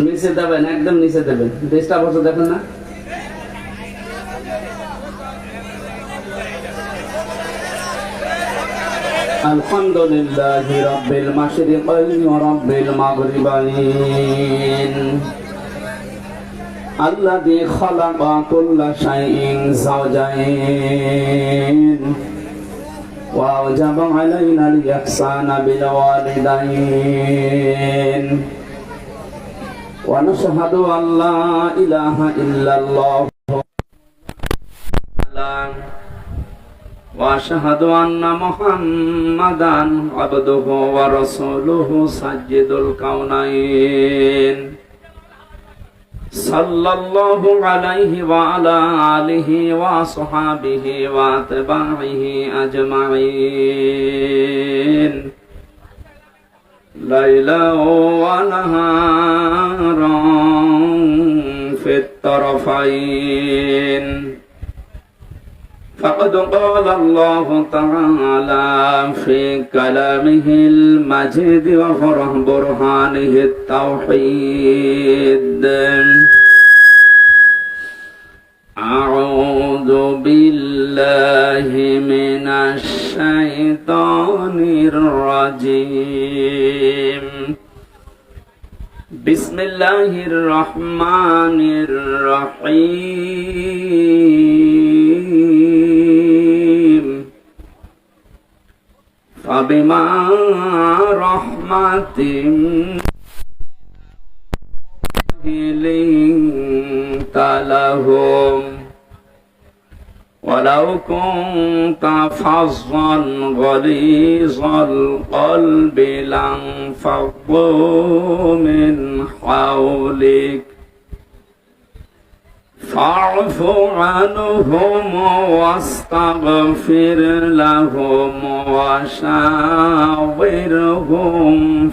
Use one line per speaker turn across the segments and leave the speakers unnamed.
নিচে দেবেন, একদম নিচে দেবেন। দেশটা বছর দেখেন না। আলহামদুলিল্লাহি রাব্বিল মাশরিকাইন ওয়া রাব্বিল মাগরিবাইন আল্লাযী খালাকা কুল্লা শাইইন যাওজাইন ওয়া আওজাবা আলাইনাল ইহসানা বিল ওয়ালিদাইন ওয়া নাশহাদু আল্লা ইলাহা ইল্লাল্লাহ ওয়া আশহাদু আন্না মুহাম্মাদান আবদুহু ওয়া রাসূলুহু সাজ্জিদুল কাউনাইন সাল্লাল্লাহু আলাইহি ওয়া আলা আলিহি ওয়া আসহাবিহি ওয়া তাবাইহি আজমাইন লাইলা ওয়া নাহারান ফিত তারফাইন فقد قال الله تعالى في كلامه المجيد وفرح برهانه التوحيد أعوذ بالله من الشيطان الرجيم بسم الله الرحمن الرحيم فبما رحمة لنت لهم ولو كنت فظا غليظ القلب لانفضوا من حولك فاعف عنهم واستغفر لهم وشاورهم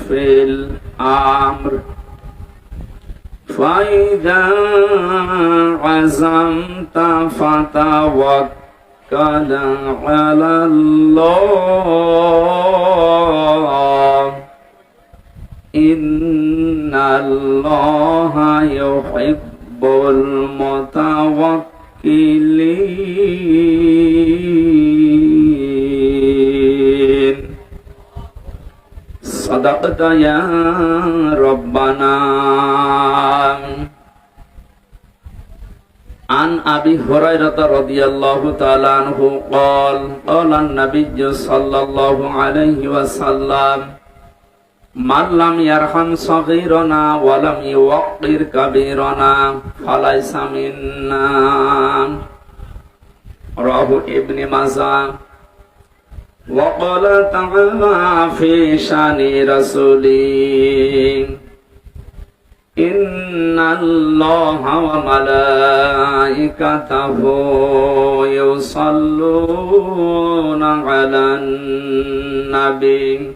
في الأمر فإذا عزمت فتوكل على الله إن الله يحب المتوكلين صدقت يا ربنا عن أبي هريرة رضي الله تعالى عنه قال قال النبي صلى الله عليه وسلم من لم يرحم صغيرنا ولم يوقر كبيرنا فليس منا رواه ابن ماجه وقال تعالى في شان رسوله إن الله وملائكته يصلون على النبي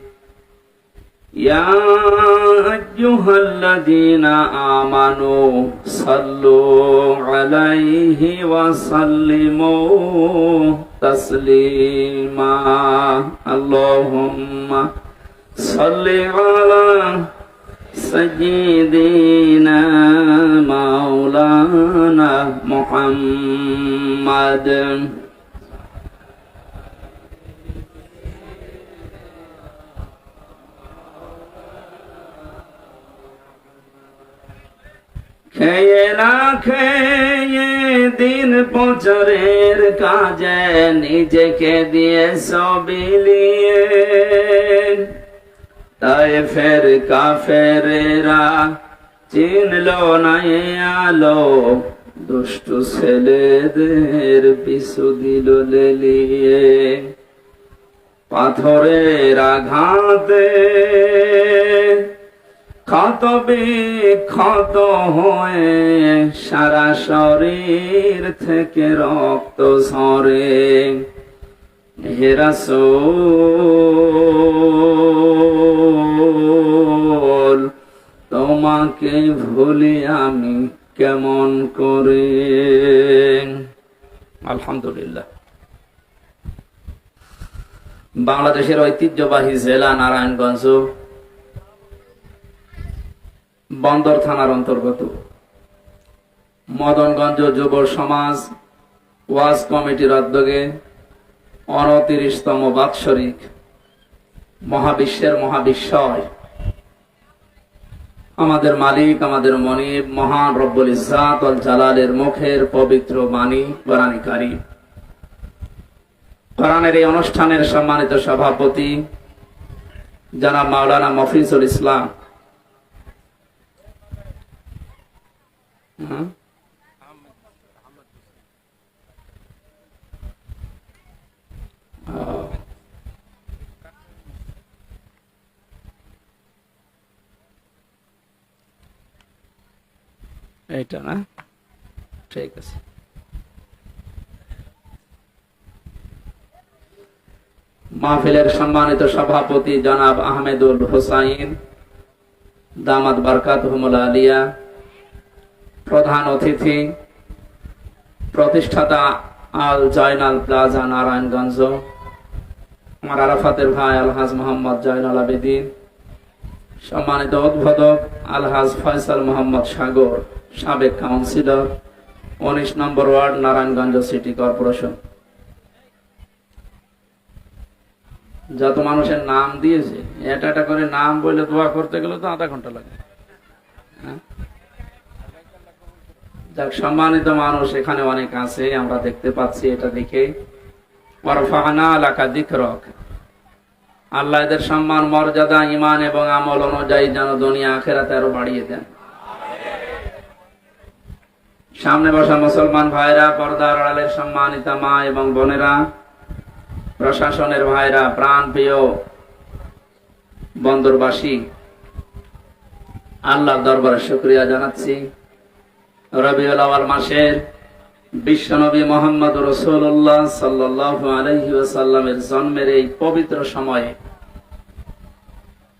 يا أيها الذين آمنوا صلوا عليه وسلموا تسليما اللهم صل على سيدنا مولانا محمد খেয়ে না খেয়ে দিন প্রচারের কাজে নিজেকে দিয়ে সবিলিয়ে তাই ফের কাফেরেরা চিনলো না আলো দুষ্টু ছেলেদের পিছু দিল লেলিয়ে পাথরের আঘাতে ক্ষত বিক্ষত হয়ে সারা শরীর থেকে রক্ত ঝরে হে রাসূল তোমাকে ভুলি আমি কেমন করে। আলহামদুলিল্লাহ। বাংলাদেশের ঐতিহ্যবাহী জেলা নারায়ণগঞ্জ বন্দর থানার অন্তর্গত। মদনগঞ্জ যুব সমাজ ওয়াজ কমিটির উদ্যোগে 29তম বাৎসরিক মহাবিশ্বের মহাবিশ্বয় আমাদের মালিক, আমাদের মনিব, মহান রব্বুল ইজ্জাত ওয়াল জালালের মুখের পবিত্র বাণী কোরআন কারীম। কোরআনের এই অনুষ্ঠানের সম্মানিত সভাপতি জনাব মাওলানা মফিজুল ইসলাম, এইটা না, ঠিক আছে। মাহফিলের সম্মানিত সভাপতি জনাব আহমেদুল হোসাইন দামাত বারকাতুহুমুল আলিয়া, প্রধান অতিথি প্রতিষ্ঠাতা আল জয়নাল প্লাজা নারায়ণগঞ্জ, আমার আরাফাতের ভাই আলহাজ মোহাম্মদ জয়নাল আবেদিন, সম্মানিত উদ্বোধক আলহাজ ফয়সাল মোহাম্মদ সাগর, সাবেক কাউন্সিলর 19 নম্বর ওয়ার্ড নারায়ণগঞ্জ সিটি কর্পোরেশন। যত মানুষের নাম দিয়েছে, এটা এটা করে নাম বলে দোয়া করতে গেলে তো আধা ঘন্টা লাগে। যাক, সম্মানিত মানুষ এখানে অনেক আছে, আমরা দেখতে পাচ্ছি। এটা দেখে ওয়ারফা'না লাকা যিকরাক, আল্লাহ এদের সম্মান, মর্যাদা, ঈমান এবং আমল অনুযায়ী যেন দুনিয়া আখিরাতে আরো বাড়িয়ে দেন। সামনে বসা মুসলমান ভাইরা, পর্দার আড়ালের সম্মানিত মা এবং বোনেরা, প্রশাসনের ভাইরা, প্রাণ প্রিয় বন্দরবাসী, আল্লাহর দরবারে শুকরিয়া জানাচ্ছি। রবিউল আউয়াল মাসের বিশ্বনবী মুহাম্মদ রাসূলুল্লাহ সাল্লাল্লাহু আলাইহি ওয়াসাল্লামের জন্মের এই পবিত্র সময়ে,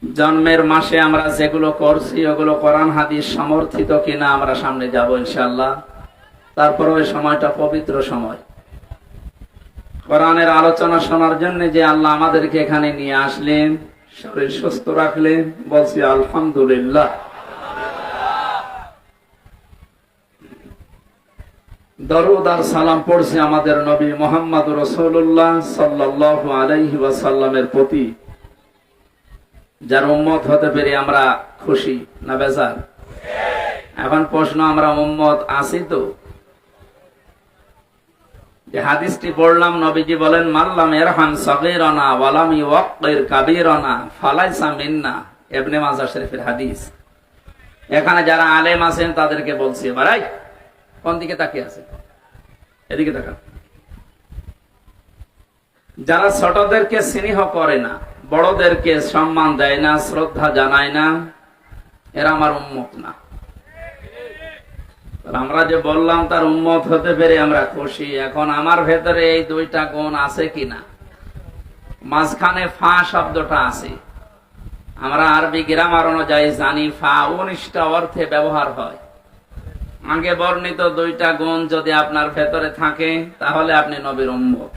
জন্মের মাসে আমরা যেগুলো করছি ওগুলো কোরআন হাদিস সমর্থিত কিনা আমরা সামনে যাব ইনশাআল্লাহ। তারপর ওই সময়টা পবিত্র সময়, কোরআনের আলোচনা শোনার জন্য যে আল্লাহ আমাদেরকে এখানে নিয়ে আসলেন, শরীর সুস্থ রাখলেন, বলছি আলহামদুলিল্লাহ। দরুদ আর সালাম পড়ছি আমাদের নবী মুহাম্মদ রাসূলুল্লাহ সাল্লাল্লাহু আলাইহি ওয়াসাল্লামের প্রতি, যার উম্মত হতে পেরে আমরা খুশি না বেজার? এখন প্রশ্ন, আমরা উম্মত আছি তো? যে হাদিসটি পড়লাম, নবীজি বলেন মাল্লাম ইয়ারহাম সাগীরানা ওয়া লাম ইউওয়াক্কির কাবীরানা ফালাইসা মিন্না, ইবনে মাজাহ শরীফের হাদিস। এখানে যারা আলেম আছেন তাদেরকে বলছি, ভাই কোন দিকে তাকিয়ে আছে, এদিকে তাকান। যারা ছোটদেরকে স্নেহ করে না, বড়দেরকে সম্মান দেয় না, শ্রদ্ধা জানায় না, এরা আমার উম্মত না। আমরা যে বললাম তার উম্মত হতে পেরে আমরা খুশি। এখন আমার ভেতরে এই দুইটা গুণ আছে কিনা? মাঝখানে ফা শব্দটা আছে, আমরা আরবি গ্রামার অনুযায়ী জানি ফা 19টা অর্থে ব্যবহার হয়। আগে বর্ণিত দুইটা গুণ যদি আপনার ভেতরে থাকে তাহলে আপনি নবীর উম্মত,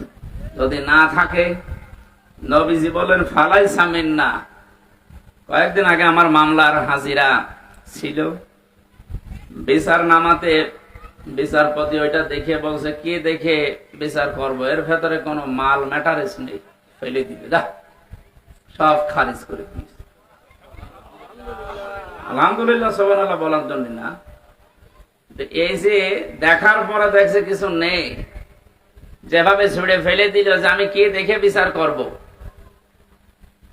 যদি না থাকে, নবীজি বলেন ফালাইসা মিন্না। কয়েকদিন আগে আমার মামলার হাজিরা ছিল, বিচার নামাতে বিচারপতি ওইটা দেখে বলছে, কি দেখে বিচার করব, এর ভেতরে কোনো মাল ম্যাটারেস নেই, ফেলে দিবে, যা সব খারিজ করে দিয়েছে। আলহামদুলিল্লাহ সুবহানাল্লাহ বলার জন্য না, এই যে দেখার পরে দেখছে কিছু নেই, যেভাবে ছুড়ে ফেলে দিল যে আমি কি দেখে বিচার করব,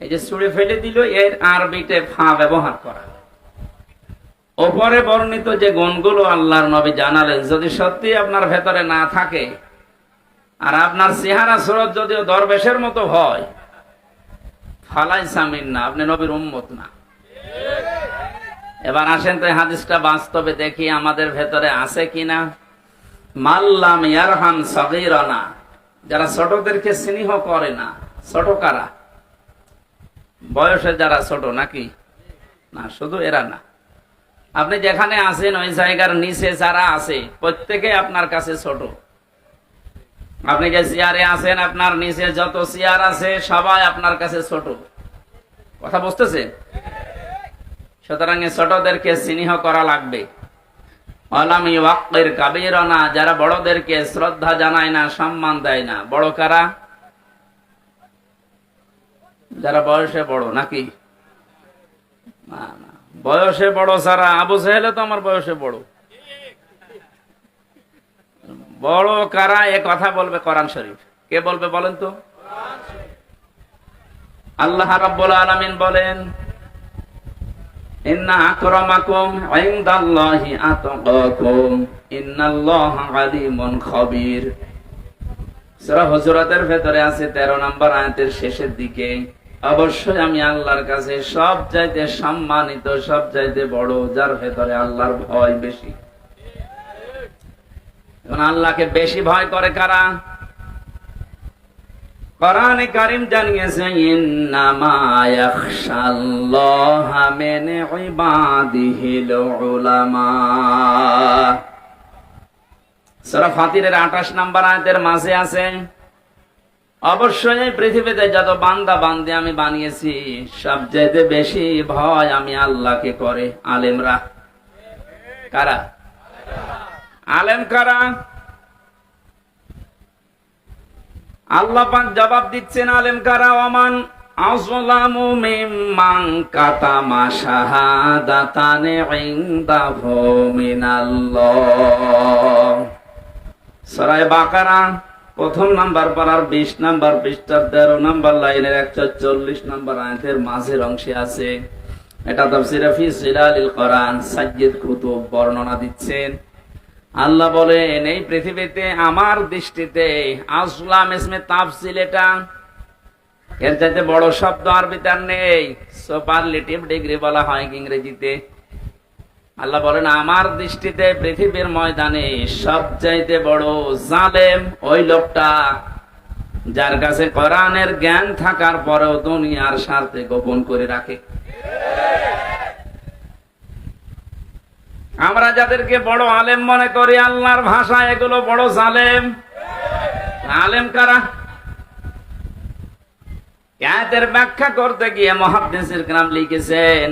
এই যে ছুড়ে ফেলে দিল, এর আরবিতে ফা ব্যবহার করা। ওপরে বর্ণিত যে গুণগুলো আল্লাহর নবী জানালেন, যদি সত্যি আপনার ভেতরে না থাকে, আর আপনার চেহারা সুরত যদিও দরবেশের মতো হয়, ফালাইসা মিন্না, আপনি নবীর উম্মত না। এবার আসেন তো হাদিসটা বাস্তবে দেখি আমাদের ভেতরে আছে কিনা। মাল্লাম ইয়ারহাম সাগীরানা, যারা ছোটদেরকে স্নেহ করে না। ছোট কারা? বয়সে যারা ছোট নাকি? না, শুধু এরা না, আপনি যেখানে আছেন ওই জায়গার নিচে যারা আছে প্রত্যেকে আপনার কাছে ছোট। আপনি যে চেয়ারে আছেন, আপনার নিচে যত চেয়ার আছে সবাই আপনার কাছে ছোট। কথা বুঝতেছেন? সুতরাং ছোটদেরকে স্নেহ করা লাগবে। আলাম ইউওয়াক্কির কাবীরানা, যারা বড়দেরকে শ্রদ্ধা জানায় না, সম্মান দেয় না। বড় কারা? যারা বয়সে বড়, নাকি? না না, বয়সে বড় ছাড়া আবু জাহেল তো আমার বয়সে বড়। বড় কারা এ কথা বলবে কোরআন শরীফ। কে বলবে বলেন তো? আল্লাহ রাব্বুল আলামিন বলেন, ইন্না আকরামাকুম ইনদাল্লাহি আতকাকুম ইন্নাল্লাহা আলিমুন খাবীর। সূরা হুজুরাতের ভেতরে আছে 13 নম্বর আয়াতের শেষের দিকে, অবশ্যই আমি আল্লাহর কাছে সবচাইতে সম্মানিত, সবচাইতে বড়, যার ভেতরে আল্লাহর ভয় বেশি। আল্লাহকে বেশি ভয় করে কারা? কোরআনে কারীম জানিয়েছে, ইন্নামা ইয়াখশাল্লাহা মিন ইবাদিহিল উলামা। সূরা ফাতিরের 28 নম্বর আয়াতের মাঝে আছে, অবশ্যই পৃথিবীতে যত বান্দা বান্দি আমি বানিয়েছি, সবচেয়ে বেশি ভয় আমি আল্লাহকে করে আলেমরা। কারা? আলেম কারা? আল্লাহ পাক জবাব দিচ্ছেন, আলেম কারা? ওমান আযলামু মিম্মান কাতামা শাহাদাতান ইনদাহু মিনাল্লাহ। সূরা বাকারা প্রথম নাম্বার পারার 20 নাম্বার পৃষ্ঠার 13 নাম্বার লাইনের 140 নাম্বার আয়াতের মাঝের অংশে আছে। এটা তাফসীরে ফি জিলালিল কোরআন সাজ্জিদ কুতুব বর্ণনা দিচ্ছেন। আল্লাহ বলেন, এই পৃথিবীতে আমার দৃষ্টিতে আসলাম ইসমে তাফসিল, এটা এর চাইতে বড় শব্দ আরবিতে আর নেই। সুপারলেটিভ ডিগ্রি বলা হয় ইংরেজিতে। আল্লাহ বলেন, আমার দৃষ্টিতে পৃথিবীর ময়দানে সবচাইতে বড় জালেম ওই লোকটা যার কাছে কোরআনের জ্ঞান থাকার পরেও দুনিয়ার স্বার্থে গোপন করে রাখে। আমরা যাদেরকে বড় আলেম মনে করি, আল্লাহর ভাষা এগুলো বড় জালেম। আলেম কারা? আয়াতের ব্যাখ্যা করতে গিয়ে মুহাদ্দিসিন কিরাম লিখেছেন,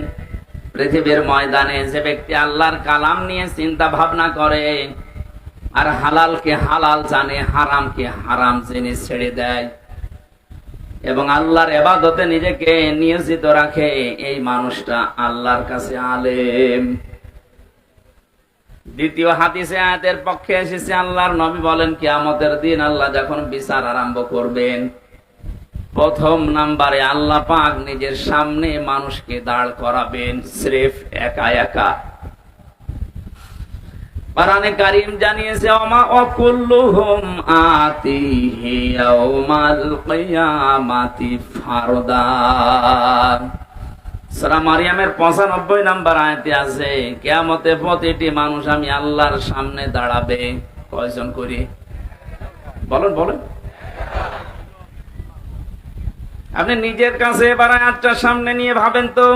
পৃথিবীর ময়দানে যে ব্যক্তি আল্লাহর কালাম নিয়ে চিন্তা ভাবনা করে, আর হালালকে হালাল জানে, হারামকে হারাম জেনে ছেড়ে দেয়, এবং আল্লাহর ইবাদতে নিজেকে নিয়োজিত রাখে, এই মানুষটা আল্লাহর কাছে আলেম। দ্বিতীয় হাদিসে আয়াতের পক্ষে এসেছে, আল্লাহর নবী বলেন, কিয়ামতের দিন আল্লাহ যখন বিচার আরম্ভ করবেন, প্রথম নাম্বারে আল্লাহ পাক নিজের সামনে মানুষকে দাঁড় করাবেন, স্রেফ একা একা। কোরআনে কারীম জানিয়েছে, ওমা ওয়াকুল্লুহুম আতিহি ইয়াউমাল কিয়ামাতি ফারদা। সূরা মারিয়ামের 95 নাম্বার আয়াতে আছে, কিয়ামতে প্রতিটি মানুষ আমি আল্লাহর সামনে দাঁড়াবে। কয়জন করে? বলেন বলেন। আপনি নিজের কাছে এবার আয়াতটা সামনে নিয়ে ভাবেন তো,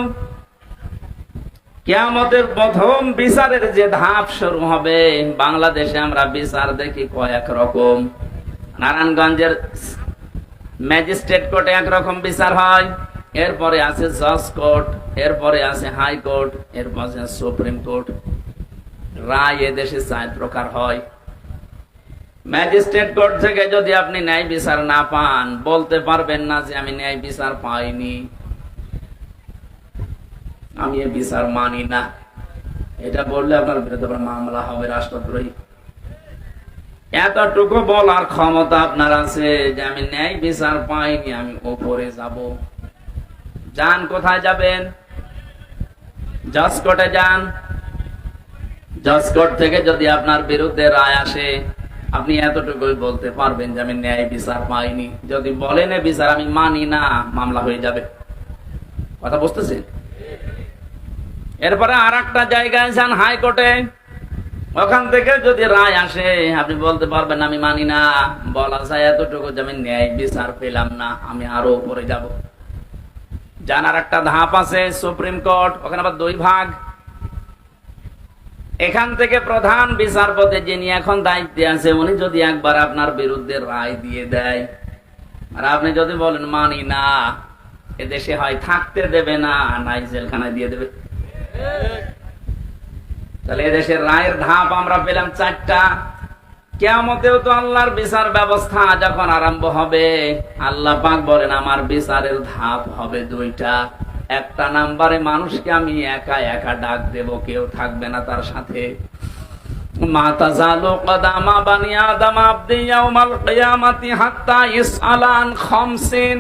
কিয়ামতের প্রথম বিচারের যে ধাপ শুরু হবে, বাংলাদেশে আমরা বিচার দেখি কয়েক রকম। নারায়ণগঞ্জের ম্যাজিস্ট্রেট কোর্টে একরকম বিচার হয়, এরপরে আছে জজ কোর্ট, এরপরে আছে হাই কোর্ট, এরপরে আছে সুপ্রিম কোর্ট। রায় এদেশে 4 প্রকার হয়। ম্যাজিস্ট্রেট কোর্ট থেকে যদি আপনি ন্যায় বিচার না পান, বলতে পারবেন না যে আমি ন্যায় বিচার পাইনি, আমি এই বিচার মানি না। এটা বললে আপনার বিরুদ্ধে মামলা হবে, রাষ্ট্রদ্রোহী। এতটুকু বলার ক্ষমতা আপনার আছে যে আমি ন্যায় বিচার পাইনি, আমি ওপরে যাব। যান, কোথায় যাবেন? জজ কোর্টে যান। জজ কোর্ট থেকে যদি আপনার বিরুদ্ধে রায় আসে, আপনি এতটুকুই বলতে পারবেন যে আমি ন্যায় বিচার পাইনি। যদি বলেন এ বিচার আমি মানি না, মামলা হয়ে যাবে। কথা বুঝতেছেন? এরপরে আর একটা জায়গায় যান, হাইকোর্টে। ওখান থেকে যদি রায় আসে, আপনি বলতে পারবেন আমি মানি না। বলা যায় এতটুকু যে আমি ন্যায় বিচার পেলাম না, আমি আরো উপরে যাব। জানার একটা ধাপ আছে সুপ্রিম কোর্ট, ওখানে আবার 2 ভাগ। এখান থেকে প্রধান বিচারপতি যিনি এখন দায়িত্বে আছে, উনি যদি একবার আপনার বিরুদ্ধে রায় দিয়ে দেয়, আর আপনি যদি বলেন মানি না, এদেশে হয় থাকতে দেবে না, নাই জেলখানায় দিয়ে দেবে। তাহলে এদেশের রায়ের ধাপ আমরা পেলাম 4টা। কিয়ামতেও তো আল্লাহর বিচার ব্যবস্থা যখন আরম্ভ হবে, আল্লাহ পাক বলেন আমার বিচারের ধাপ হবে 2টা। একটা নাম্বারে মানুষকে আমি একা একা ডাক দেব, কেউ থাকবে না তার সাথে। মা তাজালু কদামা বানি আদম আবদি ইয়াউমাল কিয়ামাতি হাত্তা ইসআলা আন খামসিন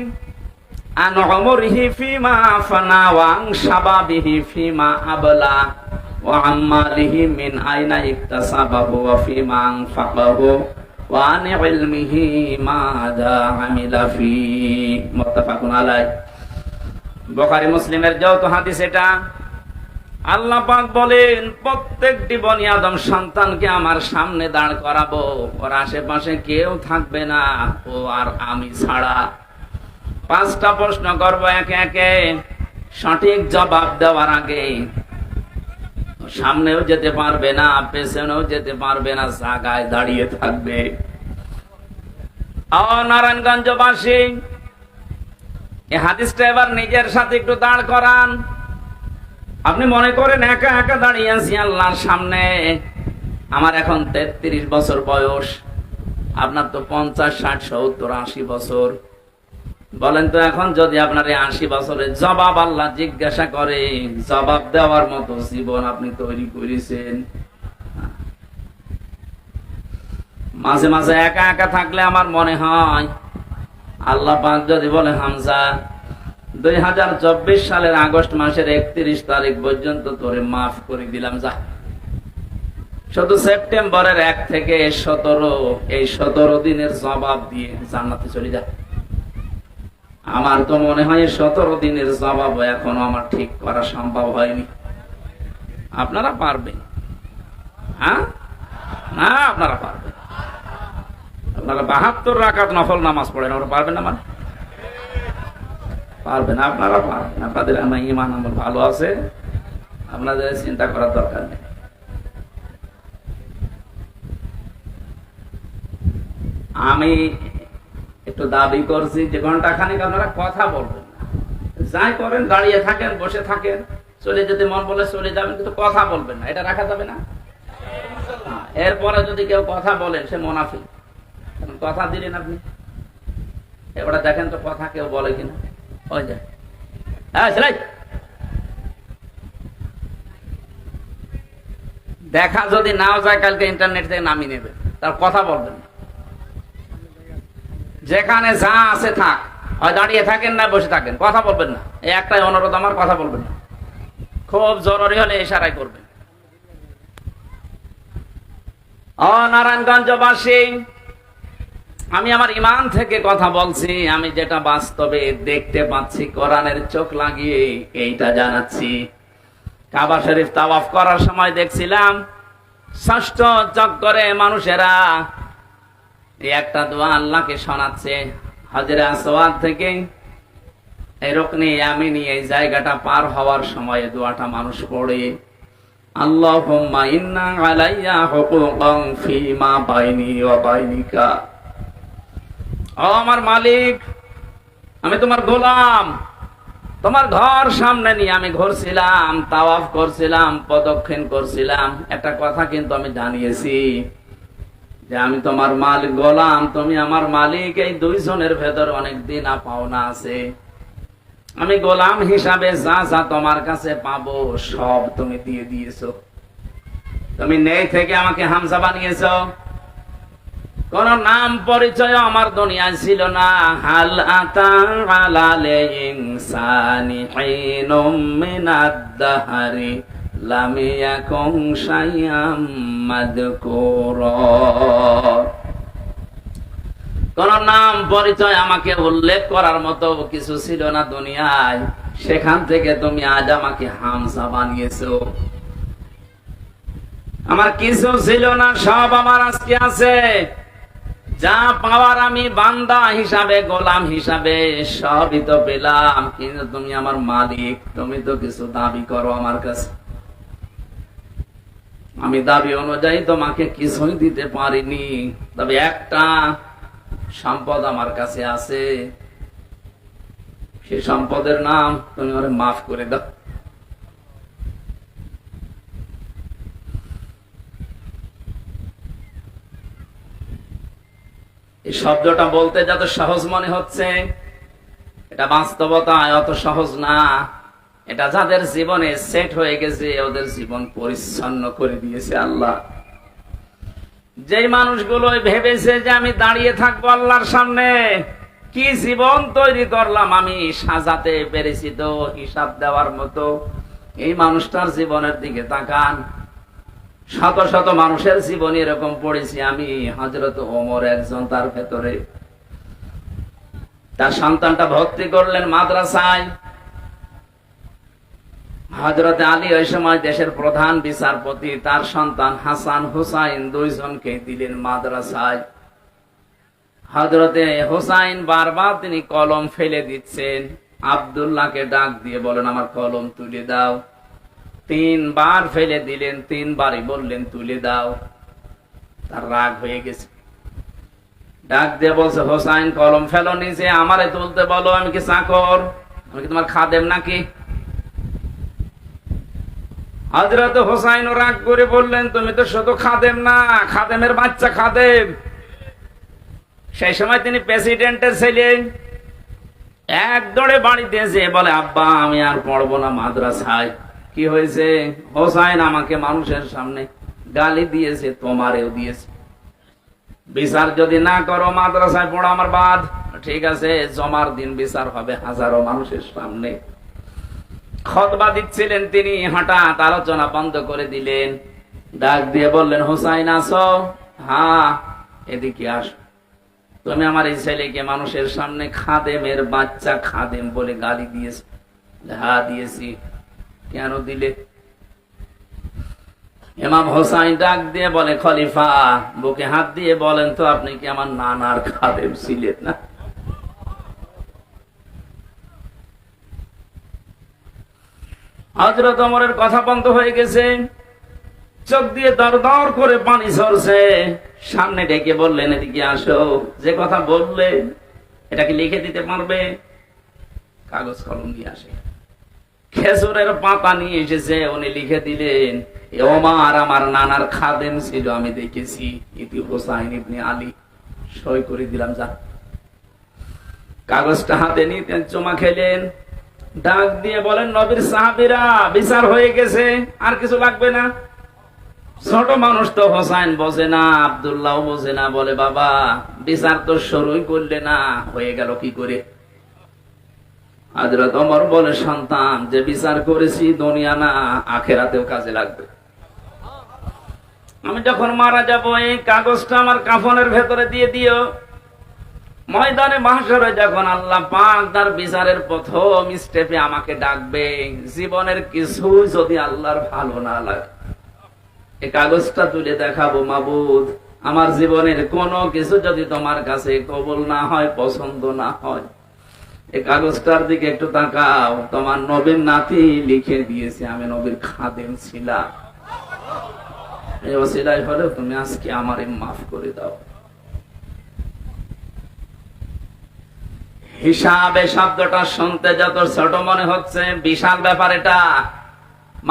আন উমরিহি ফিমা ফানা ওয়া আন শাবাবিহি ফিমা আবলা ওয়া আম্মালিহি মিন আইনা ইকতাসাবাহু ওয়া ফিমা আনফাকাহু ওয়া আন ইলমিহি মাযা আমিলা ফি। মুত্তাফাকুন আলাইহি। বুখারী মুসলিমের যৌথ হাদিস এটা। আল্লাহ পাক বলেন প্রত্যেকটি বনি আদম সন্তানকে আমার সামনে দাঁড় করাবো, ওর আশেপাশে কেউ থাকবে না, ও আর আমি ছাড়া। 5টা প্রশ্ন করবো একে একে। সঠিক জবাব দেওয়ার আগে সামনেও যেতে পারবে না, পেছনেও যেতে পারবে না, জায়গায় দাঁড়িয়ে থাকবে। নারায়ণগঞ্জবাসী এই হাদিসটা এবার নিজের সাথে একটু দাঁড় করান। আপনি মনে করেন একা একা দাঁড়িয়ে আছি আল্লাহর সামনে। আমার এখন 33 বছর বয়স, আপনার তো 50, 60, 70, 80 বছর। বলেন তো এখন যদি আপনার এই 80 বছরের জবাব আল্লাহ জিজ্ঞাসা করে, জবাব দেওয়ার মতো জীবন আপনি তৈরি করেছেন? মাঝে মাঝে একা একা থাকলে আমার মনে হয় আল্লাহ পাক যদি বলে হামজা 2024 সালের আগস্ট মাসের 31 তারিখ পর্যন্ত তোরে মাফ করে দিলাম, যা শুধু সেপ্টেম্বরের 1 থেকে 17, এই 17 দিনের জবাব দিয়ে জান্নাতে চলে যা। আমার তো মনে হয় 17 দিনের জবাব এখনো আমার ঠিক করা সম্ভব হয়নি। আপনারা পারবেন? হ্যাঁ, না আপনারা পারবেন। আপনারা 72 রাকাত নফল নামাজ পড়েন, ওরা পারবেন না? মানে পারবেন, আপনারা পারবেন। আপনাদের ঈমান আমল ভালো আছে, আপনাদের চিন্তা করার দরকার নেই। আমি একটু দাবি করছি যে ঘন্টাখানিক আপনারা কথা বলবেন না, যাই করেন দাঁড়িয়ে থাকেন, বসে থাকেন, চলে যেতে মন বলে চলে যাবেন, কিন্তু কথা বলবেন না। এটা রাখা যাবে না। এরপরে যদি কেউ কথা বলেন সে মুনাফিক। কথা দিলেন আপনি, এবারে দেখেন তো কথা কেউ বলে কিনা। ওই যায়, হ্যাঁ সেলাই দেখা যদি নাও যায়, কালকে ইন্টারনেট থেকে নামিয়ে নেবে, তার কথা বলবেন না। যেখানে যা আছে থাক, হয় দাঁড়িয়ে থাকেন না বসে থাকেন, কথা বলবেন না। এই একটাই অনুরোধ আমার, কথা বলবেন না। খুব জরুরি হলে ইশারায় করবেন। নারায়ণগঞ্জবাসী, আমি আমার ঈমান থেকে কথা বলছি। আমি যেটা বাস্তবে দেখতে পাচ্ছি, কোরআনের চোখ লাগিয়ে এইটা জানাচ্ছি। কাবা শরীফ তাওয়াফ করার সময় দেখছিলাম ষষ্ঠ চক্করে মানুষেরা একটা দোয়া আল্লাহকে শোনাচ্ছে। হাজরে আসওয়াদ থেকে এই রুকনে ইয়ামিনী এই জায়গাটা পার হওয়ার সময় দোয়াটা মানুষ পড়ে, আল্লাহুম্মা ইন্না আলাইয়া হুকুকান ফীমা বাইনি ওয়া বাইনিকা। ও আমার মালিক, আমি তোমার গোলাম, তোমার ঘর সামনে নিয়ে আমি ঘুরছিলাম, তাওয়াফ করছিলাম, প্রদক্ষিণ করছিলাম। একটা কথা কিন্তু আমি জানিয়েছি যে আমি তোমার মালিক, গোলাম তুমি আমার মালিক। এই দুইজনের ভেতর অনেক দিন পাওনা আছে। আমি গোলাম হিসাবে যা যা তোমার কাছে পাবো সব তুমি দিয়ে দিয়েছো। তুমি নেই থেকে আমাকে হামজা বানিয়েছো। কোন নাম পরিচয় আমার দুনিয়ায় ছিল না। হাল আতা আলাল ইনসানি হিনুম মিনাদ দাহরি লাম ইয়াকুন শাইআম মাযকুরা। কোন নাম পরিচয় আমাকে উল্লেখ করার মতো কিছু ছিল না দুনিয়ায়, সেখান থেকে তুমি আজ আমাকে হামজা বানিয়েছো। আমার কিছু ছিল না, সব আমার আজকে আছে। যা পাওয়ার আমি বান্দা হিসাবে, গোলাম হিসাবে সবই তো পেলাম, কিন্তু তুমি আমার মালিক, তুমি তো কিছু দাবি করো আমার কাছে। আমি দাবি অনুযায়ী তোমাকে কিছুই দিতে পারিনি, তবে একটা সম্পদ আমার কাছে আছে, সেই সম্পদের নাম তুমি আমাকে মাফ করে দাও। এই শব্দটা বলতে যত সহজ মনে হচ্ছে, এটা বাস্তবতায় অত সহজ না। এটা যাদের জীবনে সেট হয়ে গেছে, ওদের জীবন পরিচ্ছন্ন করে দিয়েছে আল্লাহ। যেই মানুষগুলো ভেবেছে যে আমি দাঁড়িয়ে থাকবো আল্লাহর সামনে, কি জীবন তৈরি করলাম আমি, সাজাতে পেরেছি তো হিসাব দেওয়ার মতো, এই মানুষটার জীবনের দিকে তাকান। শত শত মানুষের জীবনে এরকম পড়েছি আমি। হযরত ওমর একজন, তার ভেতরে তার সন্তানটা ভর্তি করলেন মাদ্রাসায়। হযরত আলী ওই সময় দেশের প্রধান বিচারপতি, তার সন্তান হাসান হুসাইন দুইজনকে দিলেন মাদ্রাসায়। হযরতে হুসাইন বারবার তিনি কলম ফেলে দিচ্ছেন, আব্দুল্লাহকে ডাক দিয়ে বলেন আমার কলম তুলে দাও। 3 বার ফেলে দিলেন, 3 বারই বললেন তুলে দাও। তার রাগ হয়ে গেছে, ডাক দিয়ে বলছে হোসাইন কলম ফেলো নিচে, আমারে তুলতে বলো, আমি কি চাকর? আমি কি তোমার খাদেম নাকি? হযরত হোসাইন রাগ করে বললেন তুমি তো শুধু খাদেম না, খাদেমের বাচ্চা খাদেম। সেই সময় তিনি প্রেসিডেন্টের ছেলে। এক দৌড়ে বাড়িতে এসে বলে আব্বা আমি আর পড়বো না মাদ্রাসায়। কি হয়েছে? হোসাইন আমাকে মানুষের সামনে গালি দিয়েছে, তোমারেও দিয়েছে। বিচার যদি না করো মাদ্রাসায় পড়া আমার বাদ। ঠিক আছে, জমার দিন বিচার হবে হাজারো মানুষের সামনে। খুতবা দিচ্ছিলেন তিনি, হঠাৎ আলোচনা বন্ধ করে দিলেন, ডাক দিয়ে বললেন হোসাইন আসো? হ্যাঁ, এদিকে আসো। তুমি আমার এই ছেলেকে মানুষের সামনে খাদেমের বাচ্চা খাদেম বলে গালি দিয়েছে। হ্যাঁ দিয়েছি। কেন দিলে? ইমাম হোসাইন ডাক দিয়ে বলে খলিফা, বুকে হাত দিয়ে বলেন তো আপনি কি আমার নানার খাদেম ছিলেন না? হযরত ওমরের কথা বন্ধ হয়ে গেছে, চোখ দিয়ে দর দর করে পানি ঝরছে। সামনে ডেকে বললেন এদিকে আসো, যে কথা বললে এটা কি লিখে দিতে পারবে? কাগজ কলম নিয়ে আসে। খেজুরের পাতা নিয়ে এসেছে, উনি লিখে দিলেন ওমর আমার নানার খাদেম ছিল, আমি দেখেছি। ইতি হোসাইন ইবনে আলী। সই করে দিলাম, যা। কাগজটা হাতে নিতেন, চুমা খেলেন, ডাক দিয়ে বলেন নবীর সাহাবীরা বিচার হয়ে গেছে, আর কিছু লাগবে না। ছোট মানুষ তো হোসাইন বোঝে না, আব্দুল্লাহ বোঝে না, বলে বাবা বিচার তো শুরুই করলে না, হয়ে গেল কি করে? হযরত ওমর বলে সন্তান, যে বিচার করেছি দুনিয়া না আখিরাতেও কাজে লাগবে। আমি যখন মারা যাব এই কাগজটা আমার কাফনের ভেতরে দিয়ে দিও। ময়দানে মাহশরে যখন আল্লাহ পাক তার বিচারের প্রথম স্টেপে আমাকে ডাকবে, জীবনের কিছু যদি আল্লাহর ভালো না লাগে, এই কাগজটা তুলে দেখাবো, মাবুদ আমার জীবনের কোনো কিছু যদি তোমার কাছে কবুল না হয়, পছন্দ না হয়, এই কাগজটার দিকে একটু তাকাও, তোমার নবীর নাতি লিখে দিয়েছে আমি নবীর খাদেম ছিলাম। এই ওসিলাই হলে তুমি আজকে আমারে মাফ করে দাও। হিসাবে শব্দটা শুনতে যত ছোট মনে হচ্ছে, বিশাল ব্যাপার এটা।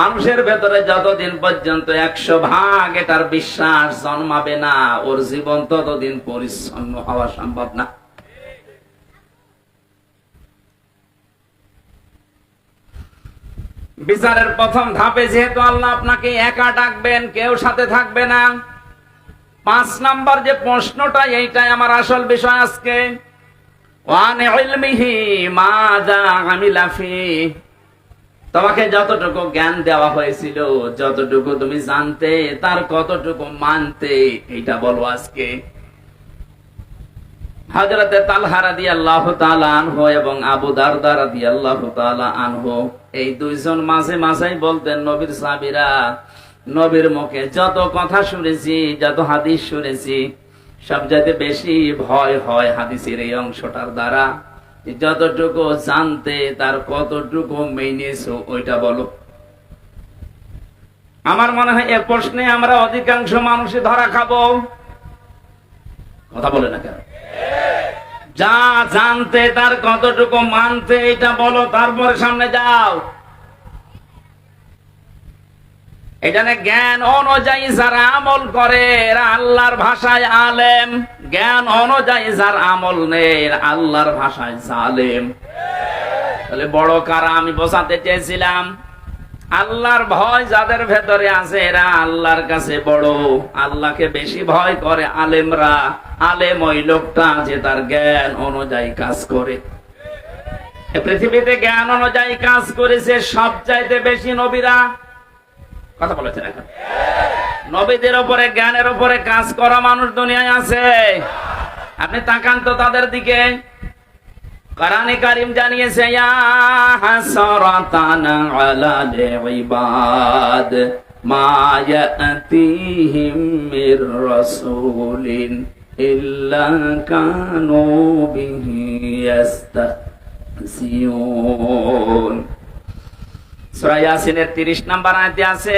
মানুষের ভেতরে যতদিন পর্যন্ত 100 ভাগ এটার বিশ্বাস জন্মাবে না, ওর জীবন ততদিন পরিচ্ছন্ন হওয়া সম্ভব না। বিচারের প্রথম ধাপে যেহেতু আল্লাহ আপনাকে একা ডাকবেন, কেউ সাথে থাকবে না। 5 নাম্বার যে প্রশ্নটা, এইটাই আমার আসল বিষয় আজকে। তোমাকে যতটুকু জ্ঞান দেওয়া হয়েছিল, যতটুকু তুমি জানতে, তার কতটুকু মানতে, এইটা বলো আজকে। হযরতে তালহা রাদিয়াল্লাহু তাআলা আনহু এবং আবু দারদা রাদিয়াল্লাহু তাআলা আনহু, এই দুইজন মাঝে মাঝেই বলতেন নবীর সাহাবীরা, নবীর মুখে যত কথা শুনেছি, যত হাদিস শুনেছি, সবচাইতে বেশি ভয় হয় হাদিসের এই অংশটার দ্বারা। যতটুকু জানতে তার কতটুকু মেনেছো, ওইটা বলো। আমার মনে হয় এর প্রশ্নে আমরা অধিকাংশ মানুষই ধরা খাবো। কথা বলে না কেন? যা জানতে তার কতটুকু মানতে, এটা বলো, তারপরে সামনে যাও। এখানে জ্ঞান অনুযায়ী যারা আমল করে এরা আল্লাহর ভাষায় আলেম, জ্ঞান অনুযায়ী যার আমল নেই আল্লাহর ভাষায় জালেম। তাহলে বড় কারা আমি বোঝাতে চেয়েছিলাম, আল্লাহর ভয় যাদের ভেতরে আছে এরা আল্লাহর কাছে বড়। আল্লাহকে বেশি ভয় করে আলেমরা। আলেম ওই লোকটা যে তার জ্ঞান অনুযায়ী কাজ করে। পৃথিবীতে জ্ঞান অনুযায়ী কাজ করেছে সবচাইতে বেশি নবীরা। কথা বলেছেন এখন, নবীদের উপরে জ্ঞানের উপরে কাজ করা মানুষ দুনিয়ায় আছে? আপনি তাকান তো তাদের দিকে। কোরআনে কারীম জানিয়েছে, ইয়া হাসরাতান আলাল ইবাদ মা ইয়াতিহিম মির রাসূলিন ইল্লা কানু বিহি ইস্তাহজিউন। সূরা ইয়াসিনের 30 নম্বর আয়াতে আছে,